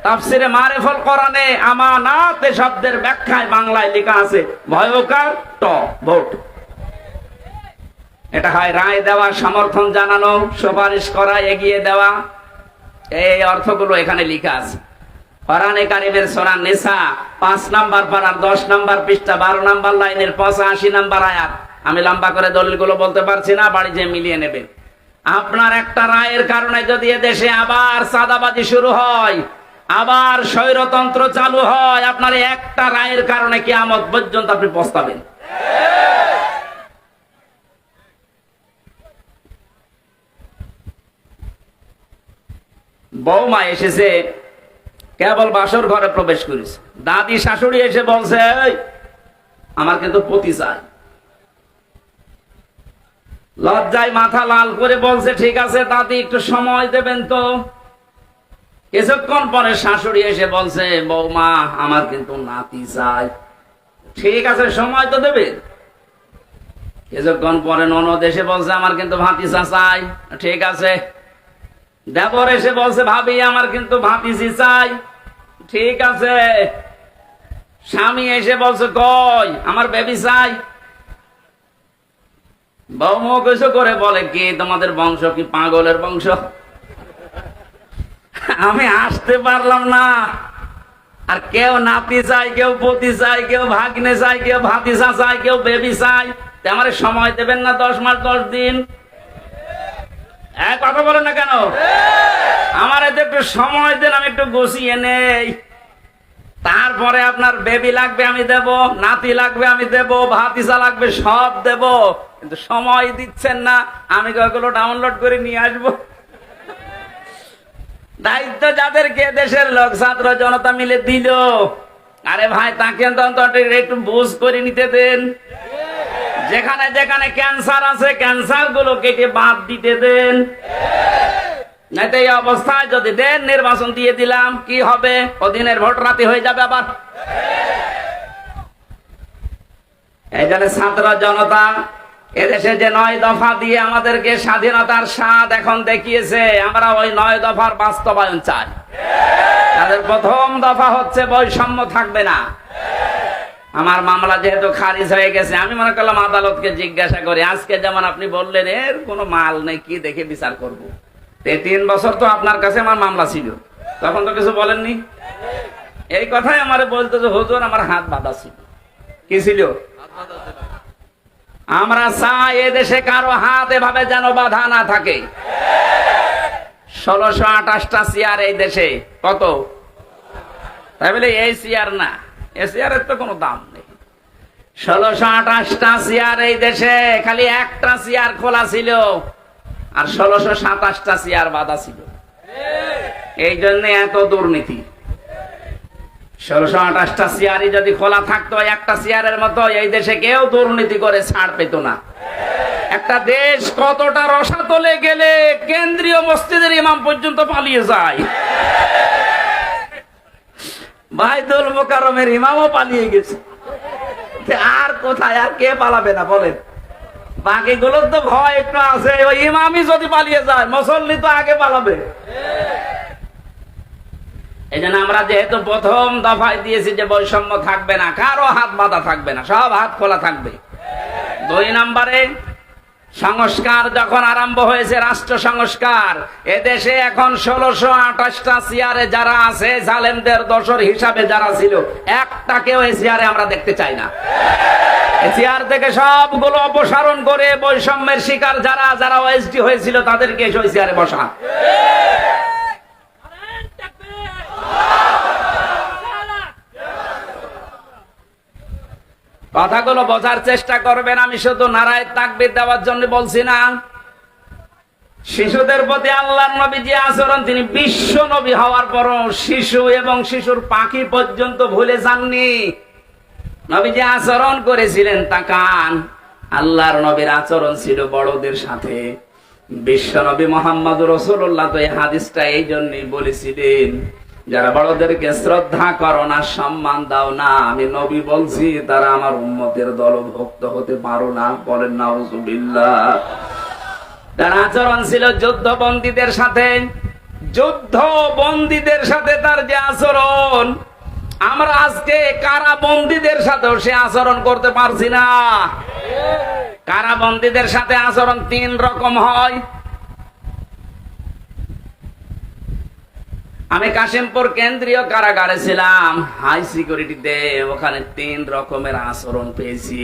তাফসিরে মারিফুল কোরআনে আমানাত শব্দের ব্যাখ্যায় বাংলায় লেখা আছে ভয়কাট্য ভোট। এটা হয় রায় দেওয়া, সমর্থন জানানো, সুপারিশ করা, এগিয়ে দেওয়া, এই অর্থগুলো এখানে লেখা আছে। কোরআনে কারিমের সূরা নিসা 5 নাম্বার পারার 10 নাম্বার পৃষ্ঠা 12 নাম্বার লাইনের 85 নাম্বার আয়াত। আমি লম্বা করে দলিলগুলো বলতে পারছি না, বাড়ি যেয়ে মিলিয়ে নেবেন। আপনার একটা রায়ের কারণে যদি এদেশে আবার চাঁদাবাজি শুরু হয়, আবার স্বৈরতন্ত্র চালু হয়, আপনার একটা রায়ের কারণে কিয়ামত পর্যন্ত আপনি পস্তাবেন। বৌমা এসেছে, কেবল বাসর ঘরে প্রবেশ করেছে, দাদি শাশুড়ি এসে বলছে আমার কিন্তু পতি চাই। লজ্জায় মাথা লাল করে বলছে ঠিক আছে দাদি একটু সময় দেবেন তো। কিছুক্ষণ পরে শাশুড়ি এসে বলছে বৌমা আমার কিন্তু নাতি চাই। ঠিক আছে সময় তো দেবে। কিছুক্ষণ পরে ননদ এসে বলছে আমার কিন্তু ভাতিজা চাই। ঠিক আছে। দেবর এসে বলছে ভাবি আমার কিন্তু ভাতিজি চাই। ঠিক আছে। স্বামী এসে বলছে কই আমার বেবি চাই। বৌমা কিছু করে বলে কি তোমাদের বংশ কি পাগলের বংশ? আমি আসতে পারলাম না। আর কেউ নাতি চাই, কেউ পতি চাই, কেউ ভাগ্নে চাই, কেউ ভাতিজা চাই, কেউ বেবি চাই। আমার সময় দেবেন না 10 মাস 10 দিন? কথা বলেন না কেন? আমার এতে একটু সময় দেন, আমি একটু গুছিয়ে নেই। তারপরে আপনার বেবি লাগবে আমি দেব, নাতি লাগবে আমি দেব, ভাতিজা লাগবে সব দেব। কিন্তু সময় দিচ্ছেন না। আমি ওগুলো ডাউনলোড করে নিয়ে আসবো। দায়িত্ব যাদেরকে দেশের লোক ছাত্র জনতা মিলে দিল, আরে ভাই তাকে একটু বুঝ করে নিতে দেন। যেখানে যেখানে ক্যান্সার আছে ক্যান্সার গুলো কেটে বাদ দিতে দেন। এই অবস্থায় যদি দেন নির্বাচন দিয়ে দিলাম কি হবে? ওদিনের ভোট রাতে হয়ে যাবে আবার। এই জন্য ছাত্র জনতা এদেশে যে 9 দফা দিয়ে আমাদেরকে স্বাধীনতার স্বাদ এখন দেখিয়েছে, আমরা ওই 9 দফার বাস্তবায়ন চাই। তাদের প্রথম দফা হচ্ছে বৈষম্য থাকবে না। আমার মামলা যেহেতু খারিজ হয়ে গেছে, আমি মনে করলাম আদালতকে জিজ্ঞাসা করি। আজকে যেমন আপনি বললেন এর কোনো মাল নেই, কি দেখে বিচার করব? 3 বছর তো আপনার কাছে আমার মামলা ছিল, তখন তো কিছু বলেননি। এই কথাই আমার বলতো যে হুজুর আমার হাত বাঁধা ছিল। কি ছিল? আমরা চাই এদেশে কারো হাত এভাবে যেন বাঁধা না থাকে। 1628টা চেয়ার এই দেশে। কত? তাই বলে এই চেয়ার না, এই চেয়ারের তো কোনো দাম নেই। 1628টা চেয়ার এই দেশে, খালি একটা চেয়ার খোলা ছিল আর 1627টা চেয়ার বাঁধা ছিল। এই জন্য এত দুর্নীতি। 1628টা চেয়ারই যদি খোলা থাকতো একটা চেয়ারের মতো, এই দেশে কেউ দুর্নীতি করে ছাড় পেত না। একটা দেশ কতটা রসাতলে গেলে কেন্দ্রীয় মসজিদের ইমাম পর্যন্ত পালিয়ে যায়। বাইতুল মুকাররমের ইমামও পালিয়ে গেছে। আর কোথায়? আর কে পালাবে না বলেন? বাকিগুলোর তো ভয় একটু আছে, ওই ইমামই যদি পালিয়ে যায় মুসল্লি তো আগে পালাবে। এই জন্য আমরা যেহেতু প্রথম দফায় দিয়েছি যে বৈষম্য থাকবে না, কারো হাত বাঁধা থাকবে না, সব হাত খোলা থাকবে। 2 নম্বরে সংস্কার যখন আরম্ভ হয়েছে, রাষ্ট্র সংস্কার, এদেশে এখন 1628টা চেয়ারে যারা আছে, জালেমদের দোসর হিসাবে যারা ছিল, একটাকেও এই চেয়ারে আমরা দেখতে চাই না। এই চেয়ার থেকে সবগুলো অপসারণ করে বৈষম্যের শিকার যারা যারা ওএসডি হয়েছিল তাদেরকে ওই চেয়ারে বসা। কথাগুলো বোঝার চেষ্টা করবেন, আমি শুধু নারায়ে তাকবীর দেওয়ার জন্য বলছি না। শিশুদের প্রতি আল্লাহর নবী যে আচরণ, তিনি বিশ্ব নবী হওয়ার পরও শিশু এবং শিশুর পাখি পর্যন্ত ভুলে যাননি। নবী যে আচরণ করেছিলেন তাকান, আল্লাহর নবীর আচরণ ছিল বড়দের সাথে। বিশ্ব নবী মুহাম্মদুর রাসূলুল্লাহ তো এই হাদিসটা এই জন্যই বলেছিলেন, যারা বড়দেরকে শ্রদ্ধা করো না, সম্মান দাও না, আমি নবী বলছি তারা আমার উম্মতের দলভুক্ত হতে পারো না। বলেন নাউজুবিল্লাহ। তার আচরণ ছিল যুদ্ধবন্দীদের সাথে, যুদ্ধবন্দীদের সাথে তার যে আচরণ, আমরা আজকে কারাবন্দীদের সাথেও সে আচরণ করতে পারছি না। কারাবন্দীদের সাথে আচরণ 3 রকম হয়। আমি কাশিমপুর কেন্দ্রীয় কারাগারে ছিলাম, হাই সিকিউরিটিতে, ওখানে 3 রকমের আচরণ পেয়েছি।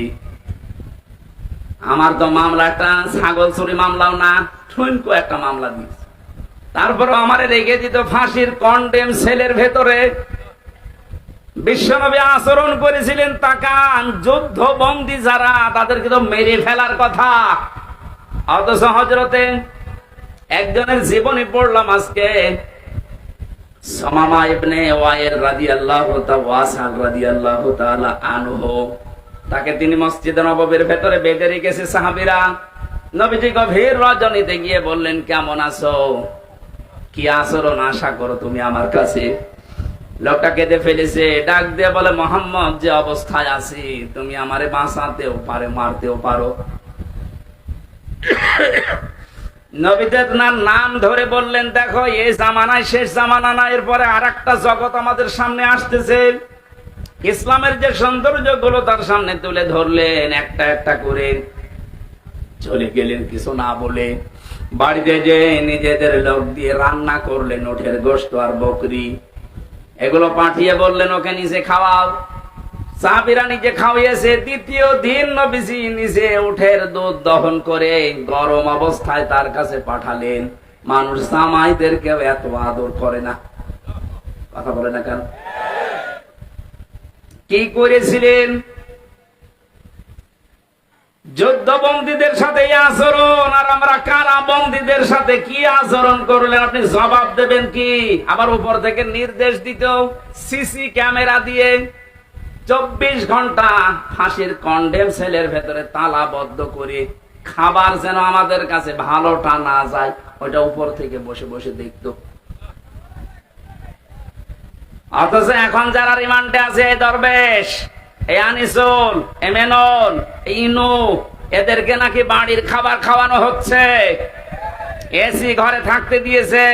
আমার তো মামলাটা ছাগল চুরি মামলাও না, ঠুনকো একটা মামলা দিয়েছে, তারপরে আমারে রেখে দিত ফাঁসির কন্ডেম সেলের ভেতরে। বিশ্বনবী আচরণ করেছিলেন তাকান, যুদ্ধবন্দী যারা তাদেরকে তো মেরে ফেলার কথা, অথচ হযরতে একজনের জীবনী পড়লাম আজকে, সুমামা ইবনে ওয়াইল রাদিয়াল্লাহু তাআলা আনহু, তাকে তিনি মসজিদে নববীর ভেতরে বেঁধে রেখেছে সাহাবীরা। নবীজি গভীর রজনীতে গিয়ে বললেন, কেমন আছো, কি আচরণ আশা করো তুমি আমার কাছে? লোকটা কেঁদে ফেলেছে, ডাক দিয়ে বলে, মুহাম্মদ যে অবস্থায় আছি, তুমি আমারে বাঁচাতেও পারে, মারতেও পারো। নবীদের নাম ধরে বললেন, দেখো এই জামানায় শেষ জামানা না, এরপরে আরেকটা জগৎ আমাদের সামনে আসতেছে। ইসলামের যে সৌন্দর্য গুলো তার সামনে তুলে ধরলেন, একটা একটা করে চলে গেলেন কিছু না বলে। বাড়িতে যে নিজেদের লোক দিয়ে রান্না করলেন উটের গোশত আর বকরি, এগুলো পাঠিয়ে বললেন ওকে নিজে খাওয়াও। সাহাবীরা নিজে খাওয়িয়েছে। দ্বিতীয় দিন নবীজি নিজে উটের দুধ দহন করে গরম অবস্থায় তার কাছে পাঠালেন। মানুষ জামাইদেরকেও এত আদর করে না, কথা বলে না কেন? কি করেছিলেন? যুদ্ধবন্দীদের সাথে এই আচরণ, আর আমরা কারাবন্দীদের সাথে কি আচরণ করলেন আপনি জবাব দেবেন কি? আবার উপর থেকে নির্দেশ দিত সিসি ক্যামেরা দিয়ে 24 ঘন্টা ফাঁসির কন্ডেম সেলের ভেতরে তালাবদ্ধ করে খাবার যেন আমাদের কাছে ভালোটা না যায়, ওইটা উপর থেকে বসে বসে দেখতো। অথচ এখন যারা রিমান্ডে আছে, এই দরবেশ, এই আনিসুল, এমেনুল, ইনু, এদেরকে নাকি বাড়ির খাবার খাওয়ানো হচ্ছে, এসি ঘরে থাকতে দিয়েছে।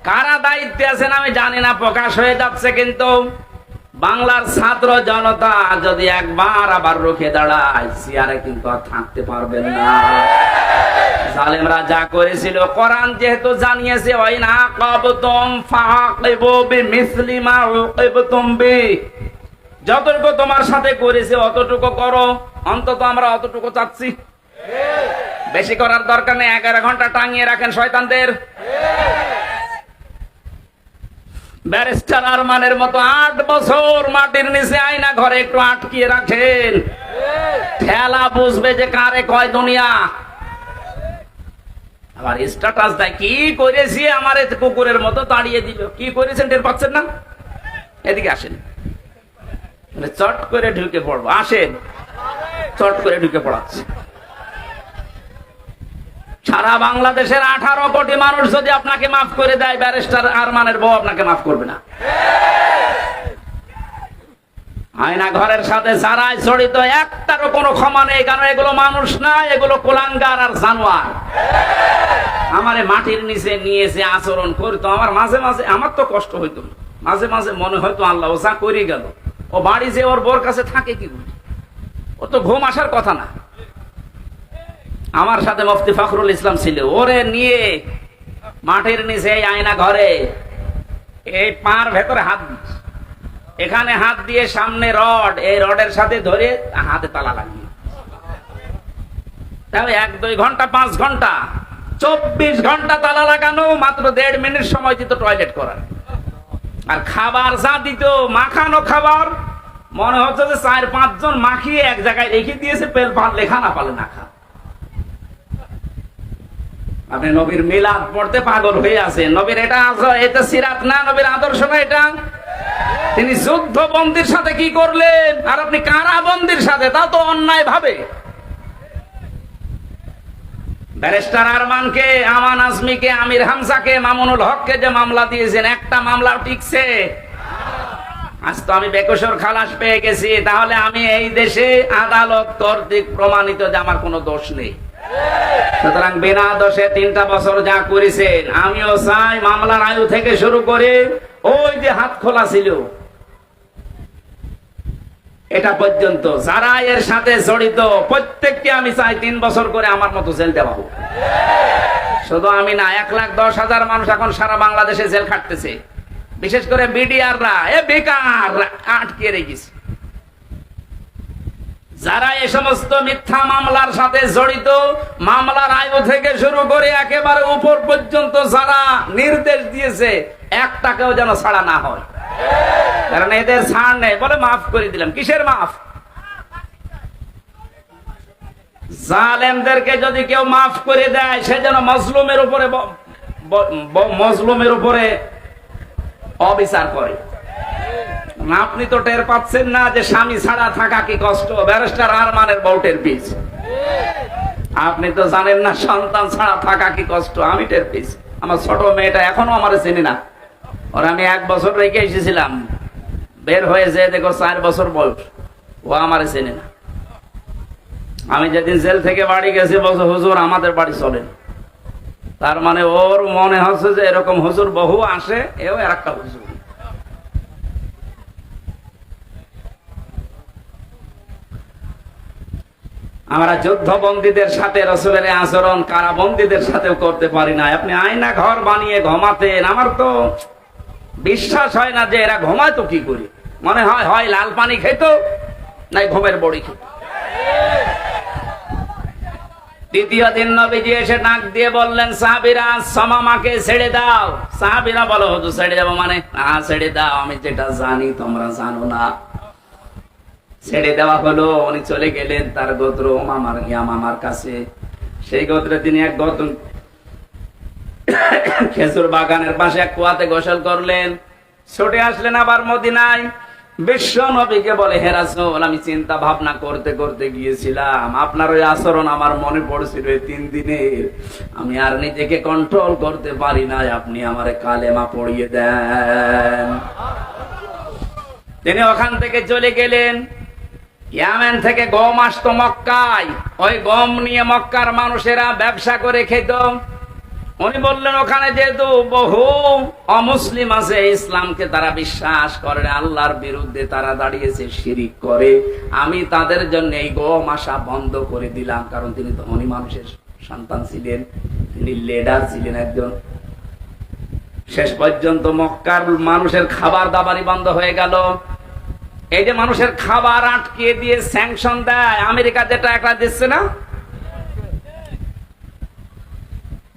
কারা দায়িত্বে আছেন আমি জানি না, প্রকাশ হয়ে যাচ্ছে। কিন্তু বাংলার ছাত্র জনতা যদি একবার আবার রুখে দাঁড়ায়, চেয়ারে কিন্তু আর থাকতে পারবেন না। জালেমরা যা করেছিল, কোরআন যেহেতু জানিয়েছে, ওয়াইনা আকাবতুম ফাআকিবু বিমিসলি মা উকিবতুম বি, যতটুকু তোমার সাথে করেছে অতটুকু করো। অন্তত আমরা অতটুকু চাচ্ছি, বেশি করার দরকার নেই। 11 ঘন্টা টাঙিয়ে রাখেন শয়তানদের। ব্যারিস্টার আরমানের মতো 8 বছর মাটির নিচে আয়না ঘরে একটু আটকিয়ে রাখেন, ঠেলা বুঝবে যে কারে কয় দুনিয়া। আবার স্ট্যাটাস দেয়, কি করেছি আমার কুকুরের মতো তাড়িয়ে দিল। কি করেছেন টের পাচ্ছেন না? এদিকে আসেন, চট করে ঢুকে পড়বো। আসেন, চট করে ঢুকে পড়াচ্ছে। সারা বাংলাদেশের 18 কোটি মানুষ যদি আপনাকে মাফ করে দেয়, ব্যারিস্টার আরমানের বউ আপনাকে মাফ করবে না। আয়না ঘরের সাথে যারা জড়িত একটারও কোনো ক্ষমা নেই, কারণ এগুলো মানুষ না, এগুলো কোলাঙ্গার আর জানোয়ার। আমারে মাটির নিচে নিয়েছে আচরণ করতো, আমার মাঝে মাঝে আমার তো কষ্ট হইতো, মাঝে মাঝে মনে হয়তো আল্লাহ ও যা করে গেল, ও বাড়ি যে ওর বোর কাছে থাকে কি করে, ও তো ঘুম আসার কথা না। আমার সাথে মুফতি ফখরুল ইসলাম ছিল, ওরে নিয়ে মাটির নিচে এই আয়না ঘরে এই পার ভেতরে হাত, এখানে হাত দিয়ে সামনে রড, এই রডের সাথে ধরে হাতে তালা লাগিয়ে, তাহলে 1-2 ঘন্টা 5 ঘন্টা 24 ঘন্টা তালা লাগানো, মাত্র 1.5 মিনিট সময় দিত টয়লেট করার। আর খাবার যা দিত, মাখানো খাবার, মনে হচ্ছে যে 4-5 জন মাখিয়ে এক জায়গায় রেখে দিয়েছে, পেল পান লেখা না পালে না খা। আপনি নবীর মিলাদ পড়তে পাগল হয়ে আছেন, নবীর এটা সিরাত না, নবীর আদর্শ না এটা। তিনি যুদ্ধ বন্দীর সাথে কি করলেন, আর আপনি কারাবন্দীর সাথে, তা তো অন্যায় ভাবে। ব্যারিস্টার আরমানকে, আমান আজমিকে, আমির হামজাকে, মামুনুল হককে যে মামলা দিয়েছেন, একটা মামলা টিকছে। আজ তো আমি বেকসুর খালাস পেয়ে গেছি, তাহলে আমি এই দেশে আদালত কর্তৃক প্রমাণিত যে আমার কোনো দোষ নেই। সুতরাং বিনা দোষে 3টা বছর যা করেছেন, আমিও চাই মামলার আয়ু থেকে শুরু করে ওই যে হাত খোলা ছিল এটা পর্যন্ত যারা এর সাথে জড়িত প্রত্যেককে আমি চাই 3 বছর করে আমার মতো জেল দেওয়া হোক। শুধু আমি না, 1,10,000 মানুষ এখন সারা বাংলাদেশে জেল খাটতেছে, বিশেষ করে বিডিআররা বেকার আটকে রেখেছে। যারা এই সমস্ত মিথ্যা মামলার সাথে জড়িত, মামলার আয়ু থেকে শুরু করে একেবারে উপর পর্যন্ত যারা নির্দেশ দিয়েছে, একটাকেও যেন ছাড়া না হয়, কারণ এদের ছাড় নেই। বলে মাফ করে দিলাম, কিসের মাফ? জালেমদেরকে যদি কেউ মাফ করে দেয়, সে যেন মজলুমের উপরে অবিচার করে। আপনি তো টের পাচ্ছেন না যে স্বামী ছাড়া থাকা কি কষ্ট, ব্যারিস্টার আরমানের বউটের পিছ। আপনি তো জানেন না সন্তান ছাড়া থাকা কি কষ্ট, আমি টের পেয়েছি। আমার ছোট মেয়েটা এখনো আমার চেনে না, ওর আমি 1 বছর রেখে এসেছিলাম, বের হয়েছে দেখো 4 বছর বয়স, ও আমার চেনে না। আমি যেদিন জেল থেকে বাড়ি গেছি, বলছে হুজুর আমাদের বাড়ি চলেন। তার মানে ওর মনে হচ্ছে যে এরকম হুজুর বহু আসে, এও আর একটা হুজুর। আমরা যুদ্ধবন্দীদের সাথে রাসূলের আচরণ কারাবন্দীদের সাথেও করতে পারি না। আপনি আয়না ঘর বানিয়ে ঘুমাতেন, আমার তো বিশ্বাস হয় না যে এরা ঘুমায় তো কি করি। মনে হয় হয় লাল পানি খেত, নাই ঘুমের বড়ি খেত। দ্বিতীয় দিন নবীজি এসে ডাক দিয়ে বললেন, সাহাবীরা সামামাকে ছেড়ে দাও। সাহাবীরা বলো, হুজুর ছেড়ে যাবো মানে? না, ছেড়ে দাও, আমি যেটা জানি তোমরা জানো না। ছেড়ে দেওয়া হলো, উনি চলে গেলেন তার গোত্র মামার কাছে। সেই গোত্রে তিনি এক খেজুর বাগানের পাশে এক কুয়াতে গোসল করলেন, ছুটে আসলেন আবার মদিনায়। বিশ্ব নবীকে বলে, হে রাসূল, আমি চিন্তা ভাবনা করতে করতে গিয়েছিলাম, আপনার ওই আচরণ আমার মনে পড়ছিল 3 দিনের, আমি আর নিজেকে কন্ট্রোল করতে পারি না, আপনি আমারে কালেমা পড়িয়ে দেন। তিনি ওখান থেকে চলে গেলেন। ইয়ামেন থেকে গম আসতো মক্কায়, ওই গম নিয়ে মক্কার মানুষেরা ব্যবসা করে খেত। উনি বললেন, ওখানে যেহেতু বহু অমুসলিম আছে, ইসলামকে তারা বিশ্বাস করে, আল্লাহর বিরুদ্ধে তারা দাঁড়িয়েছে, শিরিক করে, আমি তাদের জন্য এই গম আসা বন্ধ করে দিলাম। কারণ তিনি ধনী মানুষের সন্তান ছিলেন, তিনি লিডার ছিলেন একজন। শেষ পর্যন্ত মক্কার মানুষের খাবার দাবারই বন্ধ হয়ে গেল। এই যে মানুষের খাবার আটকে দিয়ে স্যাংশন দেয়, আমেরিকা যেটা একটা দিচ্ছে না,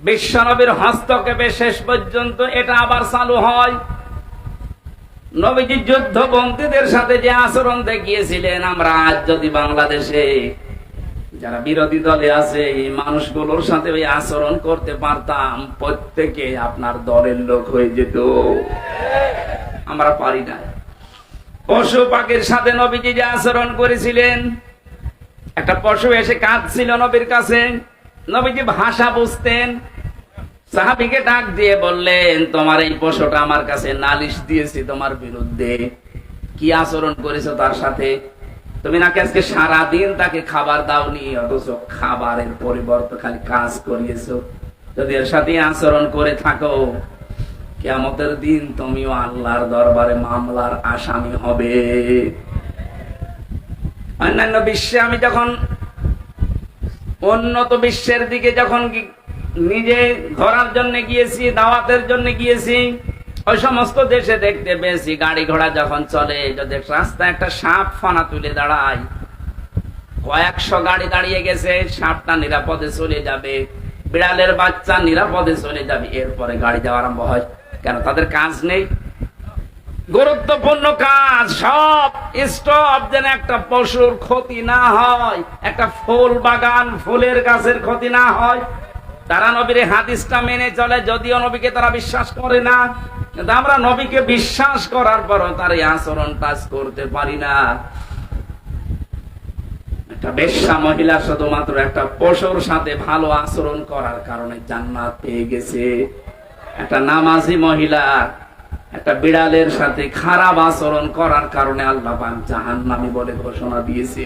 বিশ্বনবীর হস্তক্ষেপে শেষ পর্যন্ত এটা আবার চালু হয়। নবীজি যুদ্ধবন্দীদের সাথে যে আচরণ দেখিয়েছিলেন, আমরা আজ যদি বাংলাদেশে যারা বিরোধী দলে আছে এই মানুষগুলোর সাথে ওই আচরণ করতে পারতাম, প্রত্যেকে আপনার দলের লোক হয়ে যেত। আমরা পারি না। পশু পাখির সাথে নবীজি যে আচরণ করেছিলেন, একটা পশু এসে কাঁদছিল নবীর কাছে, নবীজি ভাষা বুঝতেন। সাহাবীকে ডাক দিয়ে বললেন, তোমার এই পশুটা আমার কাছে নালিশ দিয়েছি তোমার বিরুদ্ধে, কি আচরণ করেছো তার সাথে? তুমি নাকি আজকে সারাদিন তাকে খাবার দাওনি, অথচ খাবারের পরিবর্তে খালি কাজ করিয়েছো। যদি এর সাথে আচরণ করে থাকো, কিয়ামতের দিন তুমিও আল্লাহর দরবারে মামলার আসামি হবে। অন্যান্য বিশ্বে আমি যখন উন্নত বিশ্বের দিকে যখন নিজে ধরার জন্য গিয়েছি, দাওয়াতের জন্য গিয়েছি, ওই সমস্ত দেশে দেখতে পেয়েছি গাড়ি ঘোড়া যখন চলে, যদি রাস্তায় একটা সাপ ফানা তুলে দাঁড়ায়, কয়েকশো গাড়ি দাঁড়িয়ে গেছে, সাপটা নিরাপদে চলে যাবে, বিড়ালের বাচ্চা নিরাপদে চলে যাবে, এরপরে গাড়ি যাওয়া আরম্ভ হয়। কেন? তাদের কাজ নেই, গুরুত্বপূর্ণ কাজ সব স্টপ, যেন একটা পশুর ক্ষতি না হয়, একটা ফুল বাগান ফুলের গাছের ক্ষতি না হয়। তারা নবীর হাদিসটা মেনে চলে, যদিও নবীকে তারা বিশ্বাস করে না, কিন্তু আমরা নবীকে বিশ্বাস করার পরও তার এই আচরণ টাচ করতে পারি না। একটা বেশ্যা মহিলা শুধুমাত্র একটা পশুর সাথে ভালো আচরণ করার কারণে জান্নাত পেয়ে গেছে। একটা নামাজি মহিলা একটা বিড়ালের সাথে খারাপ আচরণ করার কারণে আল্লাহ পাক জাহান্নামী বলে ঘোষণা দিয়েছে।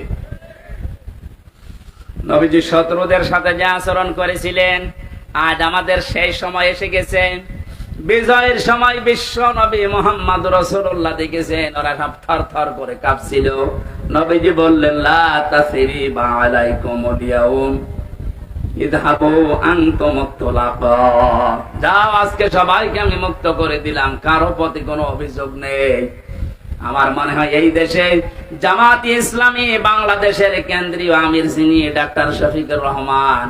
নবীজি শত্রুদের সাথে যে আচরণ করেছিলেন, আজ আমাদের সেই সময় এসে গেছে। বিজয়ের সময় বিশ্ব নবী মুহাম্মদ রাসূলুল্লাহ দেখেছেন, ওরা সব থরথর করে কাঁপছিল। নবীজি বললেন, লা তাসরিবা আলাইকুমুল ইয়াউম ইযহাবু আনতুমুত তুলাকা, যাও আজকে সবাইকে আমি মুক্ত করে দিলাম, কারো প্রতি কোনো অভিযোগ নেই। আমার মনে হয় এই দেশে জামাতি ইসলামী বাংলাদেশের কেন্দ্রীয় আমির যিনি ডাক্তার শফিকুর রহমান,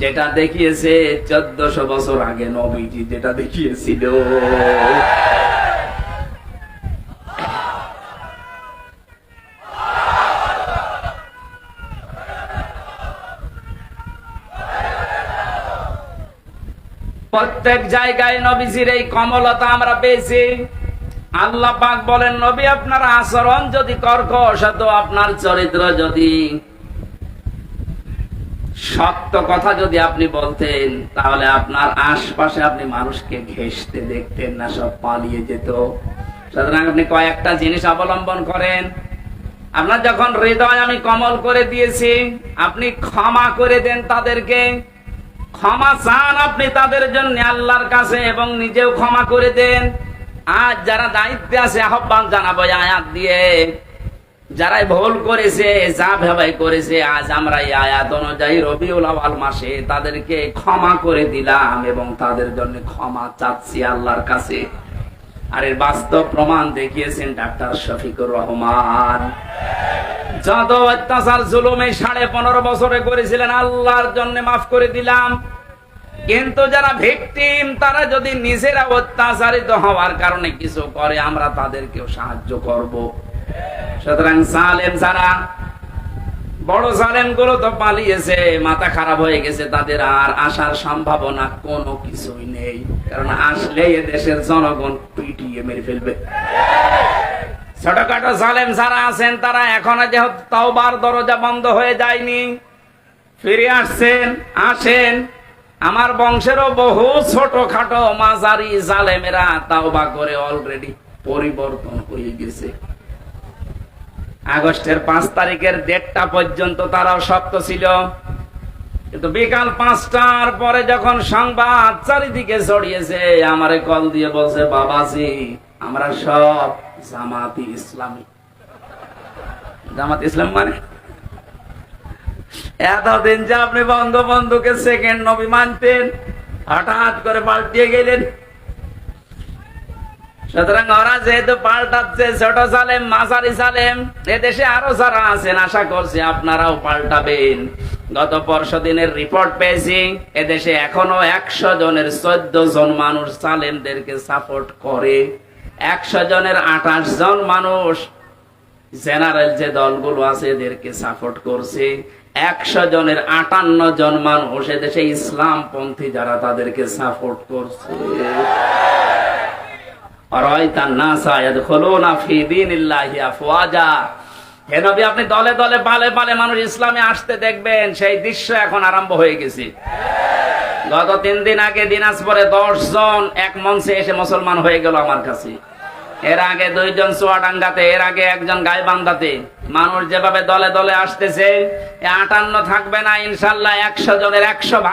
যেটা দেখিয়েছে 1400 বছর আগে নবীজি যেটা দেখিয়েছিল, প্রত্যেক জায়গায় নবীজির এই কমলতা আমরা পেয়েছি। আল্লাহ পাক বলেন, নবী আপনার আচরণ যদি কর্কশ হতো, আপনার চরিত্র যদি সত্য কথা যদি আপনি বলতেন, তাহলে আপনার আশপাশে আপনি মানুষকে ঘেঁষতে দেখতেন না, সব পালিয়ে যেত। সুতরাং আপনি কয়েকটা জিনিস অবলম্বন করেন। আপনার যখন হৃদয় আমি কমল করে দিয়েছি, আপনি ক্ষমা করে দেন তাদেরকে, ক্ষমা চান আপনি তাদের জন্য আল্লাহর কাছে, এবং নিজেও ক্ষমা করে দেন। আজ যারা দায়িত্বে আছে আহ্বান জানাবো আয়াত দিয়ে, যারাই ভুল করেছে, যা ভেবাই করেছে, আজ আমরা এই আয়াত অনুযায়ী রবিউল আউয়াল মাসে তাদেরকে ক্ষমা করে দিলাম এবং তাদের জন্য ক্ষমা চাচ্ছি আল্লাহর কাছে। আর এর বাস্তব প্রমাণ দেখিয়েছেন ডাক্তার শফিকুর রহমান। যত অত্যাচার জুলুমে 15.5 বছরে করেছিলেন, আল্লাহর জন্য মাফ করে দিলাম। কিন্তু যারা ভিকটিম, তারা যদি নিজেরা অত্যাচারিত হওয়ার কারণে কিছু করে, আমরা তাদেরকেও সাহায্য করব। সুতরাং জালেম যারা, বড় জালেম গুলো তো পালিয়েছে, মাথা খারাপ হয়ে গেছে, তাদের আর আসার সম্ভাবনা কোনো কিছুই নেই। কারণ আসলে এ দেশের জনগণ পিটিয়ে মেরে ফেলবে। ছোটখাটো জালেম যারা আছেন, তারা এখনো যেহেতু তওবার দরজা বন্ধ হয়ে যায়নি, ফিরে আসছেন। আসেন, আমার বংশেরও বহু ছোটখাটো মাঝারি জালেমেরা তওবা করে অলরেডি পরিবর্তন হয়ে গেছে। আগস্টের 5 তারিখের ডেটটা পর্যন্ত তারাও শক্ত ছিল, কিন্তু বিকাল 5টার পরে যখন সংবাদ চারিদিকে ছড়িয়েছে, আমারে কল দিয়ে বলছে, বাবাজি আমরা সব জামাতি ইসলামী। জামাত ইসলাম মানে এতদিন যে আপনি বঙ্গবন্ধুকে সেকেন্ড নবী মানতেন, হঠাৎ করে পাল্টিয়ে গেলেন। সুতরাং ওরা যেহেতু পাল্টাচ্ছে, ছোট জালেম, মাঝারি জালেম, এদেশে আরো যারা আছেন, আশা করছি আপনারাও পাল্টাবেন। গত পরশুদিনের রিপোর্ট পেয়েছি, এদেশে এখনো 100 জনের 14 জন মানুষ জালেমদেরকে সাপোর্ট করে। 100 জনের 28 জন মানুষ জেনারেল যে দলগুলো আছে এদেরকে সাপোর্ট করছে। 100 জনের 58 জন মানুষ এদেশে ইসলাম পন্থী যারা, তাদেরকে সাপোর্ট করছে। আপনি দলে দলে পালে পালে মানুষ ইসলামে আসতে দেখবেন, সেই দৃশ্য এখন আরম্ভ হয়ে গেছে। গত 3 দিন আগে দিনাজপুরে 10 জন এক মঞ্চে এসে মুসলমান হয়ে গেল আমার কাছে। এর আগে 2 জন চুয়াডাঙ্গাতে, এর আগে 1 জন গাইবান্ধাতে। মানুষ যেভাবে দলে দলে আসতেছে, 58 থাকবে না ইনশাআল্লাহ, 100 জনের 100 ভাগ